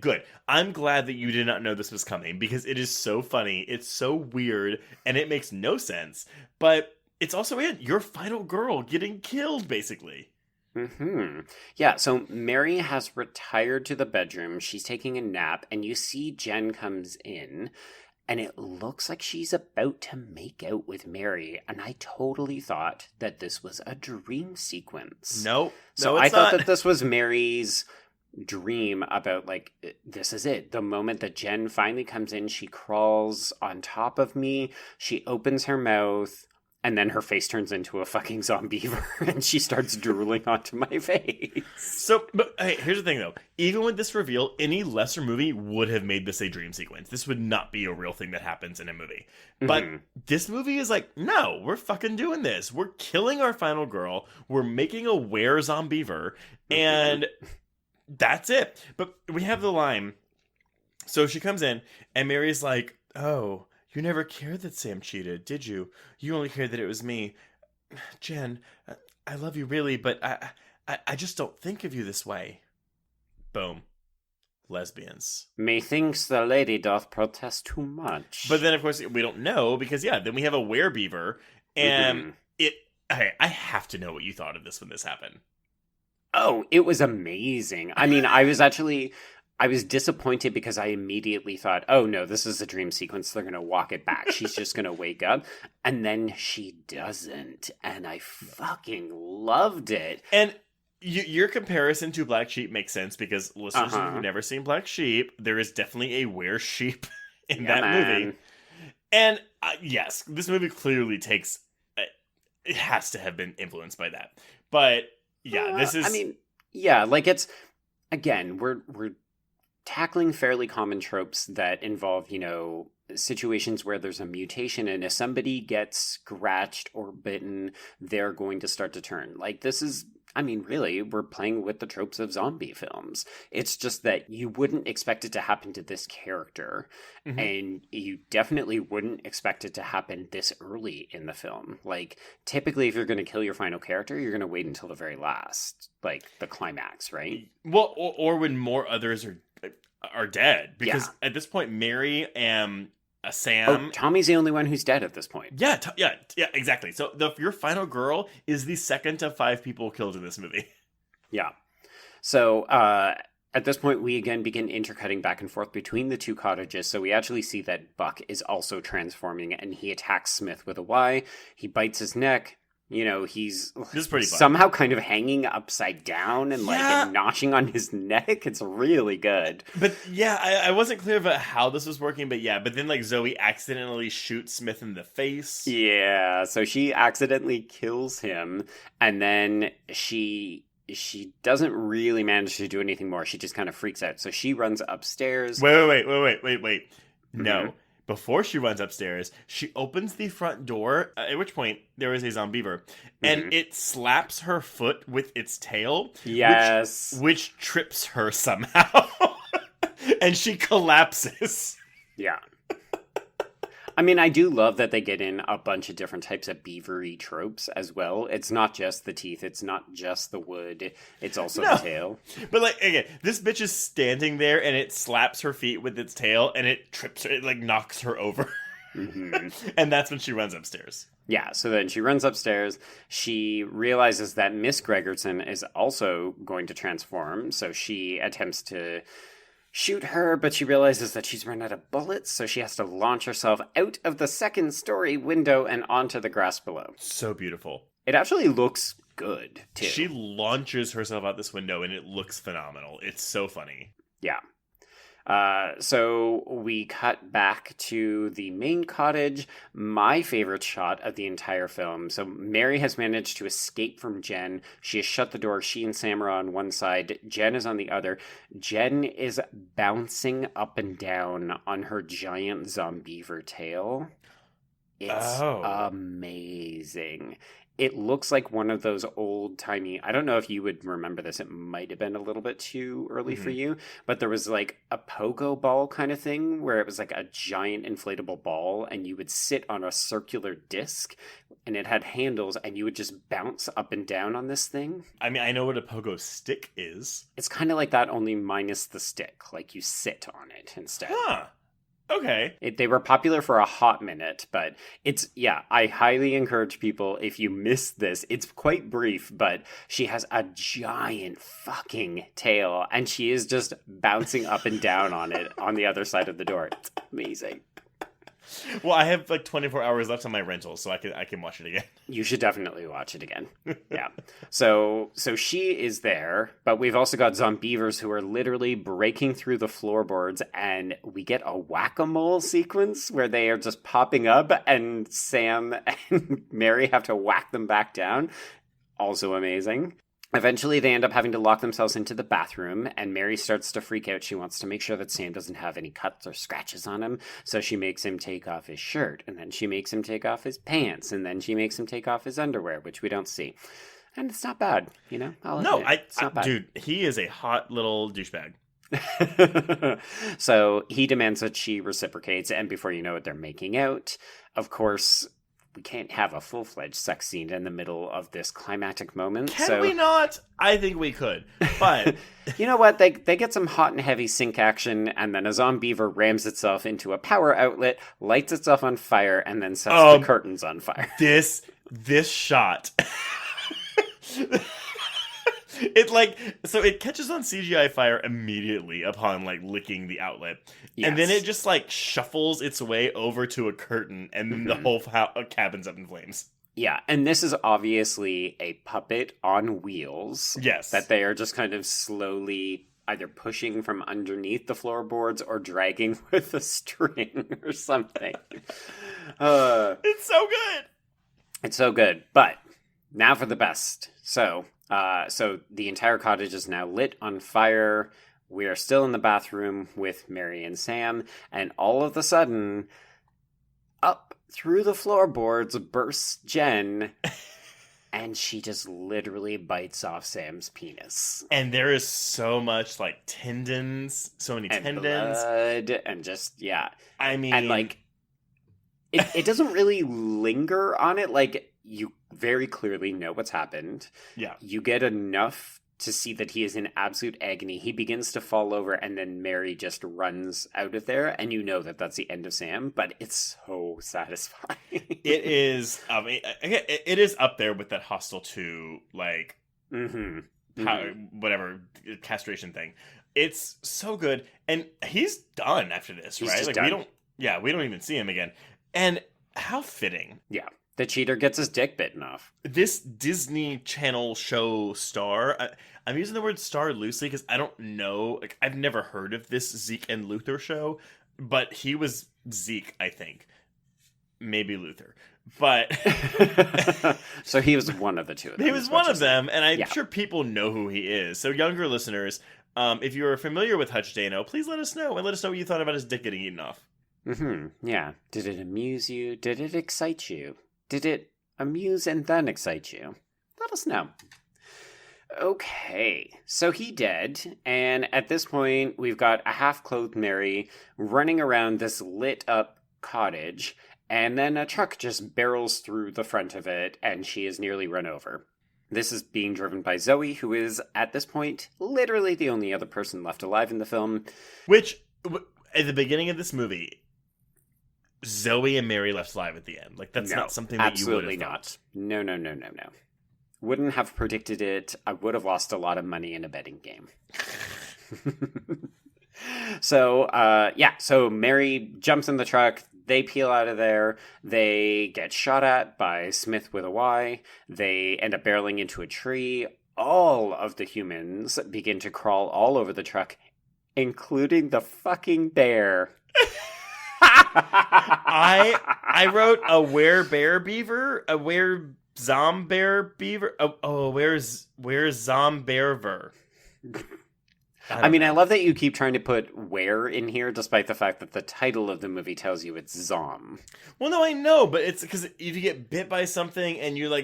good. I'm glad that you did not know this was coming because it is so funny. It's so weird and it makes no sense. But it's also your final girl getting killed, basically. Mm-hmm. Yeah, so Mary has retired to the bedroom. She's taking a nap, and you see Jen comes in, and it looks like she's about to make out with Mary. And I totally thought that this was a dream sequence. No, So no, I it's thought not. that this was Mary's dream about, like, this is it. The moment that Jen finally comes in, she crawls on top of me, she opens her mouth, and then her face turns into a fucking zombeaver, and she starts drooling onto my face. So, but hey, here's the thing though. Even with this reveal, any lesser movie would have made this a dream sequence. This would not be a real thing that happens in a movie. But this movie is like, no, we're fucking doing this. We're killing our final girl. We're making a were-zombeaver, and that's it. But we have the line. So she comes in, and Mary's like, oh, you never cared that Sam cheated, did you? You only cared that it was me. Jen, I love you really, but I just don't think of you this way. Boom. Lesbians. Methinks the lady doth protest too much. But then, of course, we don't know, because, then we have a were-beaver, and I have to know what you thought of this when this happened. Oh, it was amazing. I mean, I was disappointed because I immediately thought, oh no, this is a dream sequence. They're going to walk it back. She's just going to wake up. And then she doesn't. And I fucking loved it. And your comparison to Black Sheep makes sense, because listeners who've never seen Black Sheep, there is definitely a were-sheep in that movie. And yes, this movie clearly takes... it has to have been influenced by that. But this is... I mean, yeah, like it's... Again, we're tackling fairly common tropes that involve, situations where there's a mutation, and if somebody gets scratched or bitten, they're going to start to turn. Like, this is, I mean, really, we're playing with the tropes of zombie films. It's just that you wouldn't expect it to happen to this character, and you definitely wouldn't expect it to happen this early in the film. Like, typically, if you're going to kill your final character, you're going to wait until the very last, like, the climax, right? Well, or when more others are dead, because at this point, Mary and Sam... Tommy's the only one who's dead at this point. Yeah, exactly. So your final girl is the second of 5 people killed in this movie. Yeah. So at this point, we again begin intercutting back and forth between the two cottages. So we actually see that Buck is also transforming, and he attacks Smith with a Y. He bites his neck. He's this is pretty fun. Somehow kind of hanging upside down and like notching on his neck. It's really good. But I wasn't clear about how this was working, but then like Zoe accidentally shoots Smith in the face. Yeah, so she accidentally kills him, and then she doesn't really manage to do anything more. She just kind of freaks out. So she runs upstairs. Wait. No. Before she runs upstairs, she opens the front door, at which point there is a zombeaver, and it slaps her foot with its tail. Yes. Which trips her somehow. And she collapses. Yeah. I mean, I do love that they get in a bunch of different types of beavery tropes as well. It's not just the teeth. It's not just the wood. It's also the tail. But like, again, this bitch is standing there and it slaps her feet with its tail and it trips her, it like knocks her over. And that's when she runs upstairs. Yeah, so then she runs upstairs. She realizes that Miss Gregerson is also going to transform. So she attempts to shoot her, but she realizes that she's run out of bullets, so she has to launch herself out of the second-story window and onto the grass below. So beautiful. It actually looks good, too. She launches herself out this window, and it looks phenomenal. It's so funny. Yeah. So we cut back to the main cottage. My favorite shot of the entire film. So Mary has managed to escape from Jen. She has shut the door. She and Sam are on one side. Jen is on the other. Jen is bouncing up and down on her giant zombeaver tail. It's amazing. It looks like one of those old-timey... I don't know if you would remember this. It might have been a little bit too early for you. But there was like a pogo ball kind of thing where it was like a giant inflatable ball and you would sit on a circular disc and it had handles and you would just bounce up and down on this thing. I mean, I know what a pogo stick is. It's kind of like that, only minus the stick. Like you sit on it instead. Huh. Okay. They were popular for a hot minute, but I highly encourage people, if you miss this, it's quite brief, but she has a giant fucking tail, and she is just bouncing up and down on it on the other side of the door. It's amazing. Well, I have like 24 hours left on my rental, so I can watch it again. You should definitely watch it again. Yeah. So she is there, but we've also got Zombeavers who are literally breaking through the floorboards, and we get a whack-a-mole sequence where they are just popping up, and Sam and Mary have to whack them back down. Also amazing. Eventually, they end up having to lock themselves into the bathroom, and Mary starts to freak out. She wants to make sure that Sam doesn't have any cuts or scratches on him, so she makes him take off his shirt, and then she makes him take off his pants, and then she makes him take off his underwear, which we don't see. And it's not bad, you know? It's not bad. Dude, he is a hot little douchebag. So he demands that she reciprocates, and before you know it, they're making out. Of course, we can't have a full-flegged sex scene in the middle of this climactic moment. Can we not? I think we could. But you know what? They get some hot and heavy sync action, and then a Zombeaver rams itself into a power outlet, lights itself on fire, and then sets the curtains on fire. This shot. It catches on CGI fire immediately upon licking the outlet. Yes. And then it just shuffles its way over to a curtain, and then the whole cabin's up in flames. Yeah, and this is obviously a puppet on wheels. Yes. That they are just kind of slowly either pushing from underneath the floorboards or dragging with a string or something. It's so good! It's so good. But now for the best. So the entire cottage is now lit on fire. We are still in the bathroom with Mary and Sam, and all of a sudden, up through the floorboards bursts Jen, and she just literally bites off Sam's penis. And there is so much tendons, so many tendons, blood, and just I mean, and it doesn't really linger on it. You very clearly know what's happened. Yeah. You get enough to see that he is in absolute agony. He begins to fall over, and then Mary just runs out of there, and you know that that's the end of Sam, but it's so satisfying. It is, it is up there with that Hostel 2, whatever, castration thing. It's so good, and he's done after this, right? Done. We don't even see him again. And how fitting. Yeah. The cheater gets his dick bitten off. This Disney Channel show star, I'm using the word star loosely because I don't know. I've never heard of this Zeke and Luther show, but he was Zeke, I think. Maybe Luther. But so he was one of the two of them. He was one of them, and I'm sure people know who he is. So younger listeners, if you are familiar with Hutch Dano, please let us know, and let us know what you thought about his dick getting eaten off. Yeah. Did it amuse you? Did it excite you? Did it amuse and then excite you? Let us know. Okay, so he dead, and at this point, we've got a half-clothed Mary running around this lit-up cottage, and then a truck just barrels through the front of it, and she is nearly run over. This is being driven by Zoe, who is, at this point, literally the only other person left alive in the film. Which, at the beginning of this movie, Zoe and Mary left alive at the end. That's not something that you would have thought. No. Wouldn't have predicted it. I would have lost a lot of money in a betting game. So Mary jumps in the truck. They peel out of there. They get shot at by Smith with a Y. They end up barreling into a tree. All of the humans begin to crawl all over the truck, including the fucking bear. I wrote a were-bear-beaver, a were-zombeaver. Where's Zombeaver? I mean, I love that you keep trying to put where in here, despite the fact that the title of the movie tells you it's Zom. Well, no, I know, but it's because if you get bit by something and you I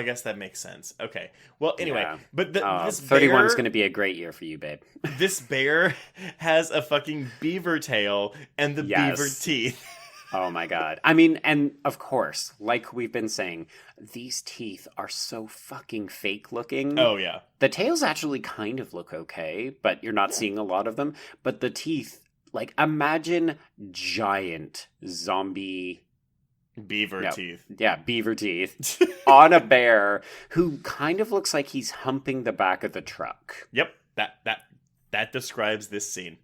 guess that makes sense. Okay. Well, anyway, but this 31's going to be a great year for you, babe. This bear has a fucking beaver tail and the beaver teeth. Oh my god. I mean, and of course, like we've been saying, these teeth are so fucking fake looking. Oh yeah. The tails actually kind of look okay, but you're not seeing a lot of them. But the teeth, Like, imagine giant zombie... Beaver teeth. Yeah, beaver teeth on a bear who kind of looks like he's humping the back of the truck. Yep, that describes this scene.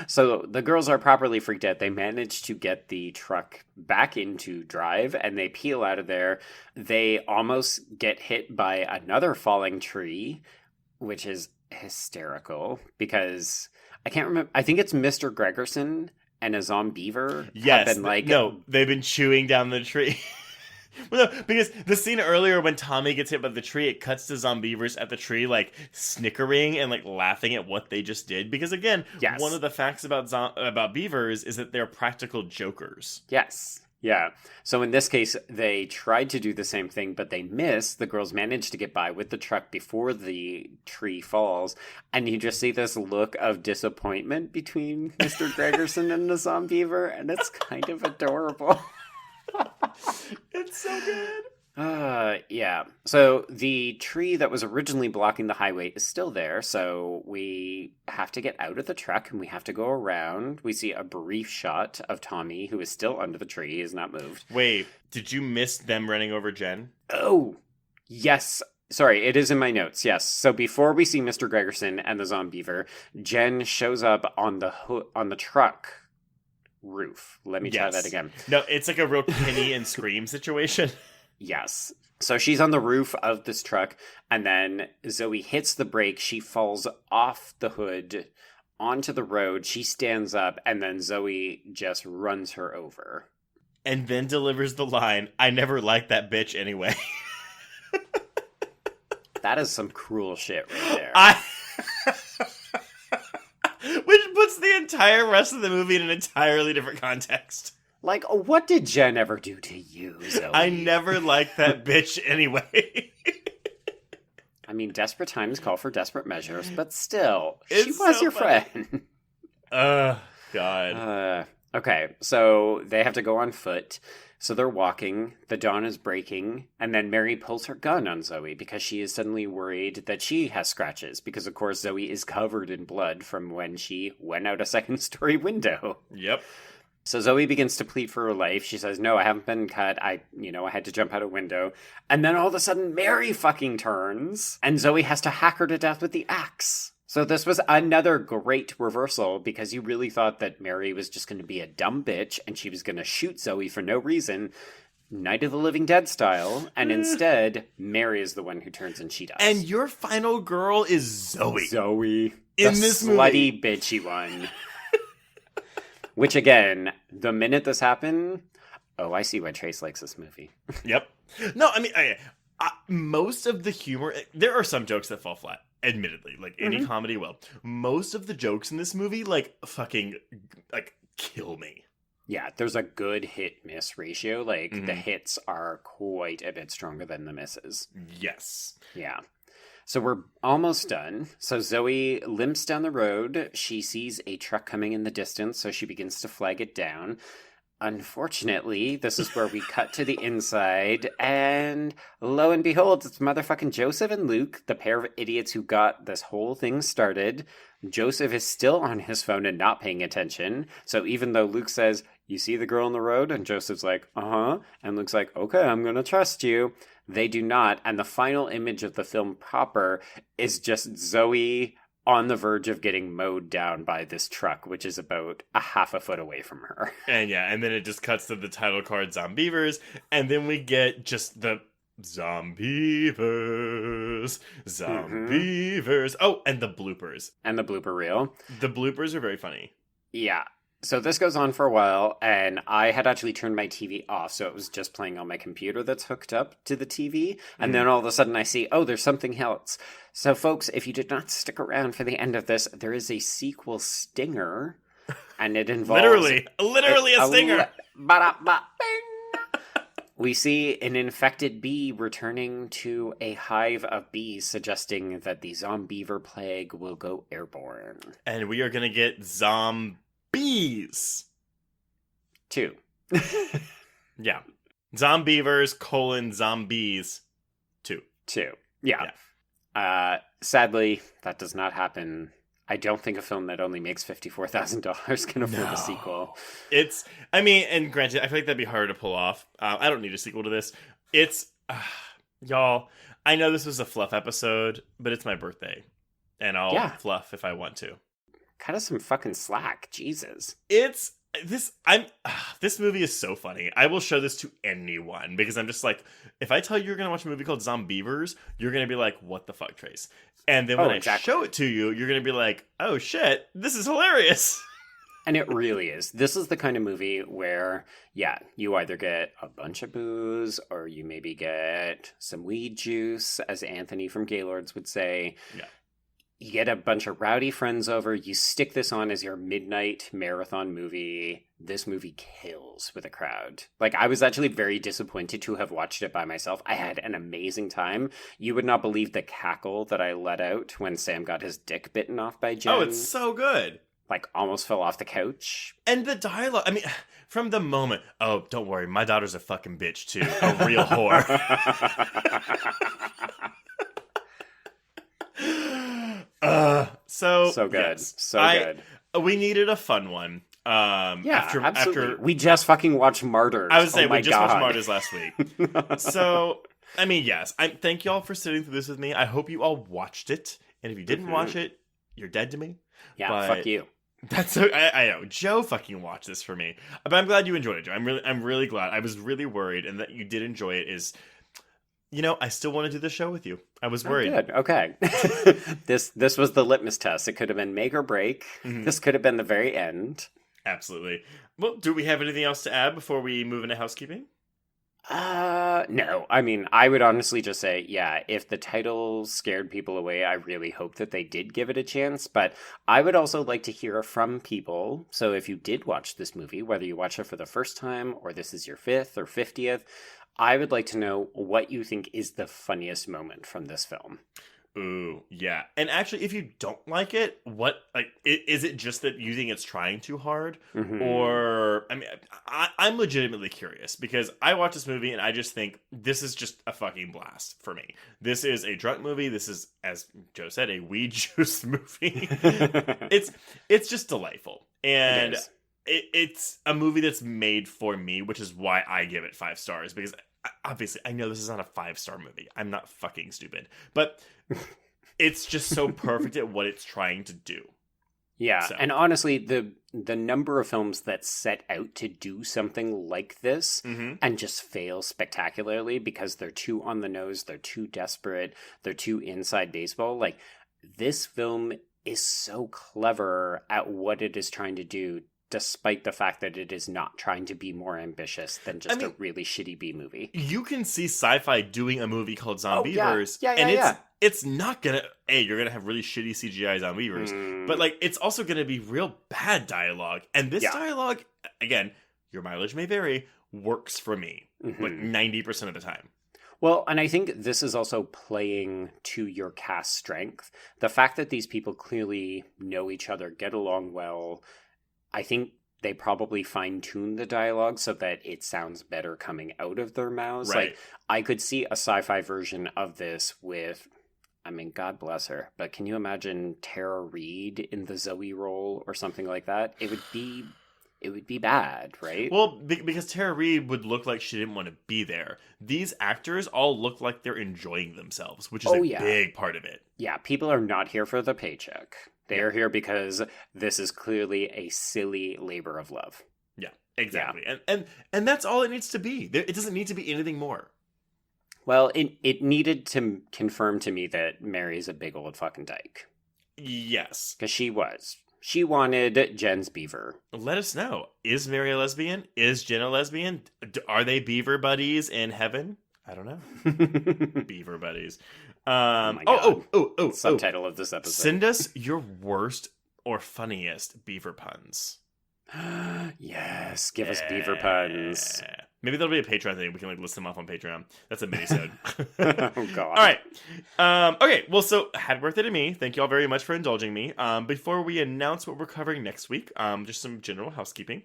So the girls are properly freaked out. They manage to get the truck back into drive and they peel out of there. They almost get hit by another falling tree, which is hysterical because I can't remember. I think it's Mr. Gregerson and a Zombeaver. Yes. They've been chewing down the tree. Well, no, because the scene earlier when Tommy gets hit by the tree, it cuts to Zombeavers at the tree, like, snickering and, like, laughing at what they just did. Because, again, one of the facts about beavers is that they're practical jokers. Yes. Yeah. So in this case, they tried to do the same thing, but they missed. The girls managed to get by with the truck before the tree falls. And you just see this look of disappointment between Mr. Gregerson and the Zombeaver, and it's kind of adorable. It's so good. Yeah. So the tree that was originally blocking the highway is still there. So we have to get out of the truck and we have to go around. We see a brief shot of Tommy, who is still under the tree. He has not moved. Wait, did you miss them running over Jen? Oh, yes. Sorry, it is in my notes. Yes. So before we see Mr. Gregerson and the Zombeaver, Jen shows up on the truck roof. Let me try that again. No, it's like a real Kenny and Scream situation. Yes. So she's on the roof of this truck, and then Zoe hits the brake. She falls off the hood onto the road. She stands up, and then Zoe just runs her over. And then delivers the line, "I never liked that bitch anyway." That is some cruel shit right there. Which puts the entire rest of the movie in an entirely different context. Like, what did Jen ever do to you, Zoe? I never liked that bitch anyway. I mean, desperate times call for desperate measures, but still, she It's was so your funny. friend. God. Okay, so they have to go on foot. So they're walking, the dawn is breaking, and then Mary pulls her gun on Zoe because she is suddenly worried that she has scratches. Because, of course, Zoe is covered in blood from when she went out a second-story window. Yep. So Zoe begins to plead for her life. She says, no, I haven't been cut. I had to jump out a window. And then all of a sudden, Mary fucking turns, and Zoe has to hack her to death with the axe. So this was another great reversal because you really thought that Mary was just going to be a dumb bitch and she was going to shoot Zoe for no reason, Night of the Living Dead style, and instead, Mary is the one who turns and she does. And your final girl is Zoe. Zoe. In the this slutty, movie. bitchy one. Which, again, the minute this happened, I see why Trace likes this movie. Yep. No, I mean, most of the humor, there are some jokes that fall flat, admittedly. Like, any comedy will. Most of the jokes in this movie, fucking kill me. Yeah, there's a good hit-miss ratio. Like, the hits are quite a bit stronger than the misses. Yes. Yeah. So we're almost done. So Zoe limps down the road. She sees a truck coming in the distance, so she begins to flag it down. Unfortunately, this is where we cut to the inside, and lo and behold, it's motherfucking Joseph and Luke, the pair of idiots who got this whole thing started. Joseph is still on his phone and not paying attention, so even though Luke says, you see the girl on the road? And Joseph's like, uh-huh. And Luke's like, okay, I'm gonna trust you. They do not, and the final image of the film proper is just Zoe on the verge of getting mowed down by this truck, which is about a half a foot away from her. And and then it just cuts to the title card, Zombeavers, and then we get just the Zombeavers. Oh, and the bloopers. And the blooper reel. The bloopers are very funny. Yeah. So this goes on for a while, and I had actually turned my TV off, so it was just playing on my computer that's hooked up to the TV, and then all of a sudden I see, there's something else. So folks, if you did not stick around for the end of this, there is a sequel stinger, and it involves... literally a stinger! We see an infected bee returning to a hive of bees, suggesting that the Zombeaver plague will go airborne. And we are going to get Zombees. 2. Yeah. Zombeavers, zombies. 2. Yeah. Sadly, that does not happen. I don't think a film that only makes $54,000 can afford No. a sequel. And granted, I feel like that'd be hard to pull off. I don't need a sequel to this. Y'all, I know this was a fluff episode, but it's my birthday. And I'll fluff if I want to. Cut us some fucking slack, Jesus. This movie is so funny. I will show this to anyone because I'm just like, if I tell you you're gonna watch a movie called Zombeavers, you're gonna be like, what the fuck, Trace? And then when I show it to you, you're gonna be like, oh shit, this is hilarious. And it really is. This is the kind of movie where, you either get a bunch of booze or you maybe get some weed juice, as Anthony from Gaylords would say. Yeah. You get a bunch of rowdy friends over. You stick this on as your midnight marathon movie. This movie kills with a crowd. Like, I was actually very disappointed to have watched it by myself. I had an amazing time. You would not believe the cackle that I let out when Sam got his dick bitten off by Jen. Oh, it's so good. Like, almost fell off the couch. And the dialogue, I mean, from the moment, oh, don't worry, my daughter's a fucking bitch too. A real whore. So good. Yes. So good. We needed a fun one. Absolutely. After we just fucking watched Martyrs. I was saying, we just God. watched Martyrs last week. So, I mean, yes. Thank y'all for sitting through this with me. I hope you all watched it. And if you didn't watch it, you're dead to me. Yeah, but fuck you. I know. Joe fucking watched this for me. But I'm glad you enjoyed it, Joe. I'm really glad. I was really worried, and that you did enjoy it is, I still want to do the show with you. I was worried. Good. Okay. This was the litmus test. It could have been make or break. Mm-hmm. This could have been the very end. Absolutely. Well, do we have anything else to add before we move into housekeeping? No. I mean, I would honestly just say, if the title scared people away, I really hope that they did give it a chance. But I would also like to hear from people. So if you did watch this movie, whether you watched it for the first time or this is your 5th or 50th, I would like to know what you think is the funniest moment from this film. Ooh, yeah. And actually, if you don't like it, is it just that you think it's trying too hard? Mm-hmm. Or, I mean, I'm legitimately curious because I watched this movie and I just think this is just a fucking blast for me. This is a drunk movie. This is, as Joe said, a weed juice movie. It's just delightful. And it's a movie that's made for me, which is why I give it 5 stars because obviously I know this is not a 5-star movie. I'm not fucking stupid. But it's just so perfect at what it's trying to do. Yeah, so. And honestly, the number of films that set out to do something like this and just fail spectacularly because they're too on the nose, they're too desperate, they're too inside baseball. Like, this film is so clever at what it is trying to do, despite the fact that it is not trying to be more ambitious than just a really shitty B movie. You can see sci-fi doing a movie called Zombeavers, and it's not gonna. You're gonna have really shitty CGI Zombeavers, but it's also gonna be real bad dialogue. And this dialogue, again, your mileage may vary, works for me, 90% of the time. Well, and I think this is also playing to your cast strength. The fact that these people clearly know each other, get along well. I think they probably fine-tuned the dialogue so that it sounds better coming out of their mouths. Right. Like, I could see a sci-fi version of this with, I mean, God bless her, but can you imagine Tara Reid in the Zoe role or something like that? It would be bad, right? Well, because Tara Reid would look like she didn't want to be there. These actors all look like they're enjoying themselves, which is a big part of it. Yeah, people are not here for the paycheck. They are here because this is clearly a silly labor of love. Yeah, exactly. Yeah. And that's all it needs to be. It doesn't need to be anything more. Well, it needed to confirm to me that Mary's a big old fucking dyke. Yes. Because she was. She wanted Jen's beaver. Let us know. Is Mary a lesbian? Is Jen a lesbian? Are they beaver buddies in heaven? I don't know. Beaver buddies. Subtitle of this episode. Send us your worst or funniest beaver puns. Yes, give us beaver puns. Maybe there'll be a Patreon thing. We can list them off on Patreon. That's a mini-sode. Oh, God. All right. Okay. Well, so happy birthday to me. Thank you all very much for indulging me. Before we announce what we're covering next week, just some general housekeeping.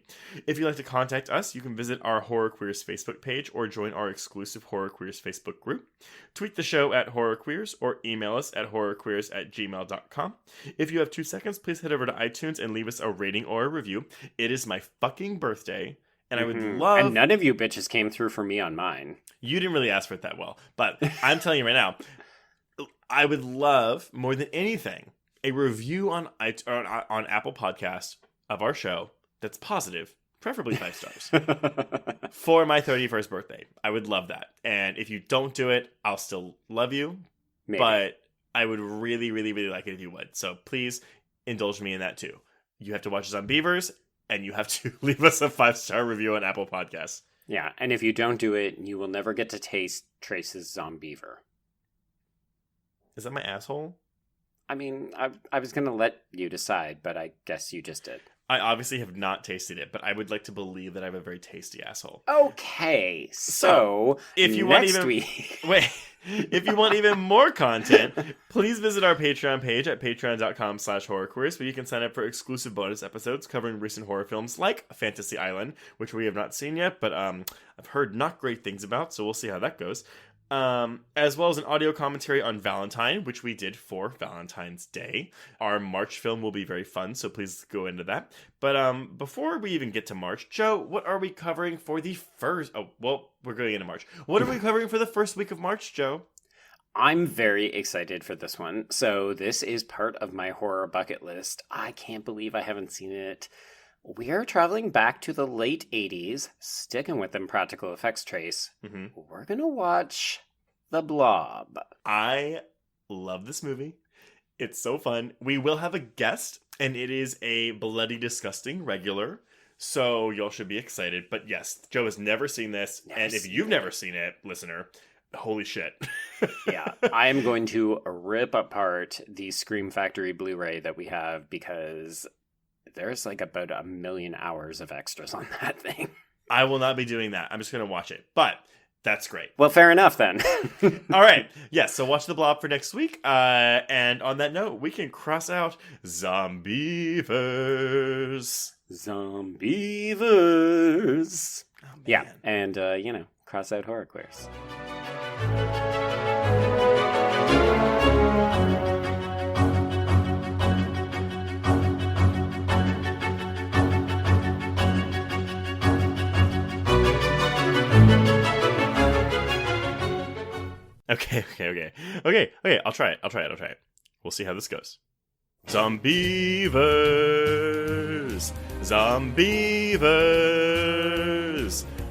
If you'd like to contact us, you can visit our Horror Queers Facebook page or join our exclusive Horror Queers Facebook group. Tweet the show at Horror Queers or email us at horrorqueers@gmail.com. If you have 2 seconds, please head over to iTunes and leave us a rating or a review. It is my fucking birthday. And I would love... And none of you bitches came through for me on mine. You didn't really ask for it that well. But I'm telling you right now, I would love, more than anything, a review on Apple Podcasts of our show that's positive, preferably 5 stars, for my 31st birthday. I would love that. And if you don't do it, I'll still love you. Maybe. But I would really, really, really like it if you would. So please indulge me in that too. You have to watch Zombeavers. And you have to leave us a 5-star review on Apple Podcasts. Yeah, and if you don't do it, you will never get to taste Trace's Zombeaver. Is that my asshole? I mean, I was going to let you decide, but I guess you just did. I obviously have not tasted it, but I would like to believe that I have a very tasty asshole. Okay, so if you next want week... Wait, if you want even more content, please visit our Patreon page at patreon.com/horrorqueers, where you can sign up for exclusive bonus episodes covering recent horror films like Fantasy Island, which we have not seen yet, but I've heard not great things about, so we'll see how that goes. As well as an audio commentary on Valentine, which we did for Valentine's Day. Our March film will be very fun, so please go into that. But before we even get to March, Joe, what are we covering for the first... Oh, well, we're going into March. What are we covering for the first week of March, Joe? I'm very excited for this one. So this is part of my horror bucket list. I can't believe I haven't seen it. We are traveling back to the late 80s, sticking with them practical effects, Trace. Mm-hmm. We're going to watch The Blob. I love this movie. It's so fun. We will have a guest, and it is a Bloody Disgusting regular, so y'all should be excited. But yes, Joe has never seen this, and if you've never seen it, listener, holy shit. Yeah, I am going to rip apart the Scream Factory Blu-ray that we have because... there's about 1 million hours of extras on that thing. I will not be doing that. I'm just going to watch it. But that's great. Well, fair enough then. All right. Yes, so watch The Blob for next week. And on that note, we can cross out Zombeavers. Zombeavers. Oh, yeah, and, cross out Horror Queers. Okay. I'll try it. We'll see how this goes. Zombeavers.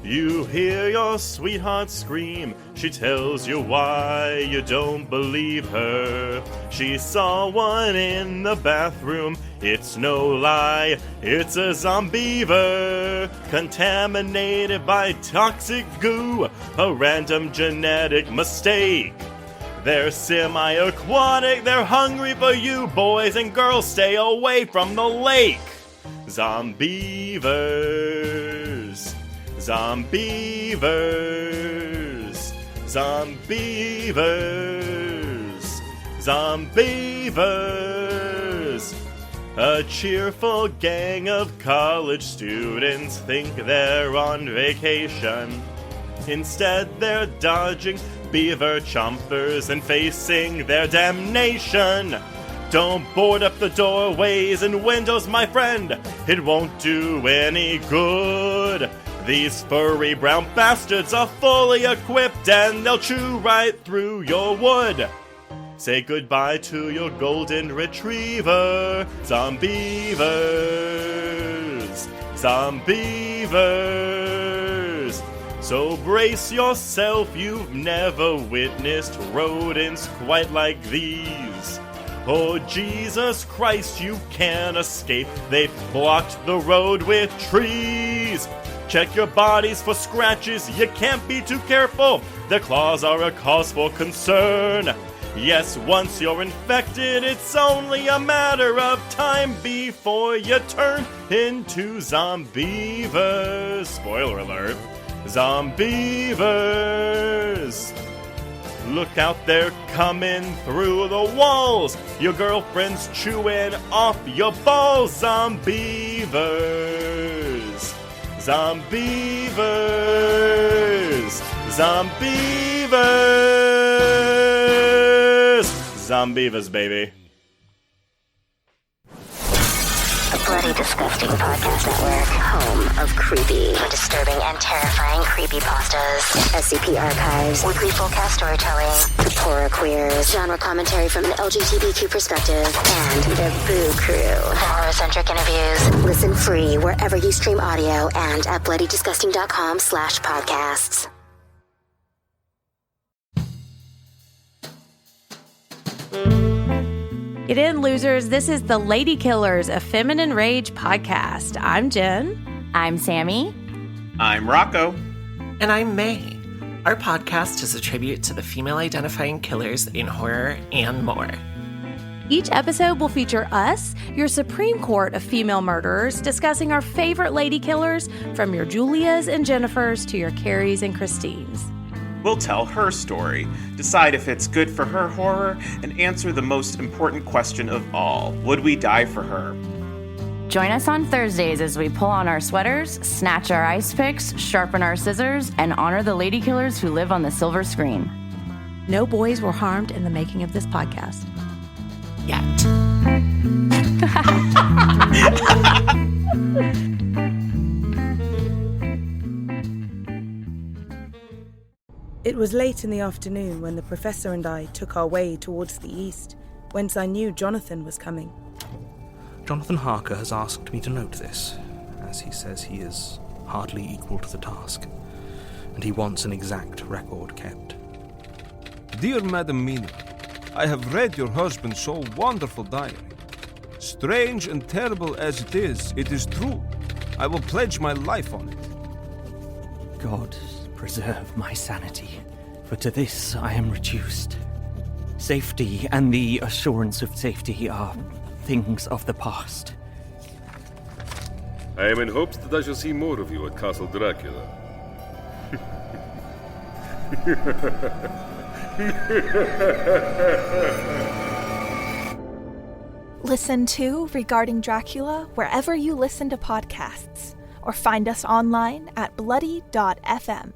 You hear your sweetheart scream. She tells you why you don't believe her. She saw one in the bathroom. It's no lie. It's a zombeaver. Contaminated by toxic goo. A random genetic mistake. They're semi-aquatic. They're hungry for you. Boys and girls, stay away from the lake. Zombeavers. Zombeavers. A cheerful gang of college students think they're on vacation. Instead, they're dodging beaver chompers and facing their damnation. Don't board up the doorways and windows, my friend. It won't do any good. These furry brown bastards are fully equipped and they'll chew right through your wood. Say goodbye to your golden retriever. Zombeavers. So brace yourself, you've never witnessed rodents quite like these. Oh, Jesus Christ, you can't escape. They've blocked the road with trees. Check your bodies for scratches. You can't be too careful. Their claws are a cause for concern. Yes, once you're infected, it's only a matter of time before you turn into Zombeavers. Spoiler alert. Zombeavers! Look out, they're coming through the walls! Your girlfriend's chewing off your balls! Zombeavers! Zombeavers! Zombeavers! Zombeavers, baby. Bloody Disgusting Podcast Network, home of creepy, disturbing, and terrifying creepypastas, SCP archives, weekly full-cast storytelling, plethora queers, genre commentary from an LGBTQ perspective, and the Boo Crew, for horror-centric interviews. Listen free wherever you stream audio and at bloodydisgusting.com/podcasts. Get in, losers. This is the Lady Killers, a Feminine Rage podcast. I'm Jen. I'm Sammy. I'm Rocco. And I'm May. Our podcast is a tribute to the female-identifying killers in horror and more. Each episode will feature us, your Supreme Court of female murderers, discussing our favorite lady killers, from your Julias and Jennifers to your Carries and Christines. We'll tell her story, decide if it's good for her horror, and answer the most important question of all: would we die for her? Join us on Thursdays as we pull on our sweaters, snatch our ice picks, sharpen our scissors, and honor the lady killers who live on the silver screen. No boys were harmed in the making of this podcast. Yet. It was late in the afternoon when the professor and I took our way towards the east, whence I knew Jonathan was coming. Jonathan Harker has asked me to note this, as he says he is hardly equal to the task, and he wants an exact record kept. Dear Madam Mina, I have read your husband's so wonderful diary. Strange and terrible as it is true. I will pledge my life on it. God preserve my sanity, for to this I am reduced. Safety and the assurance of safety are things of the past. I am in hopes that I shall see more of you at Castle Dracula. Listen to Regarding Dracula wherever you listen to podcasts, or find us online at bloody.fm.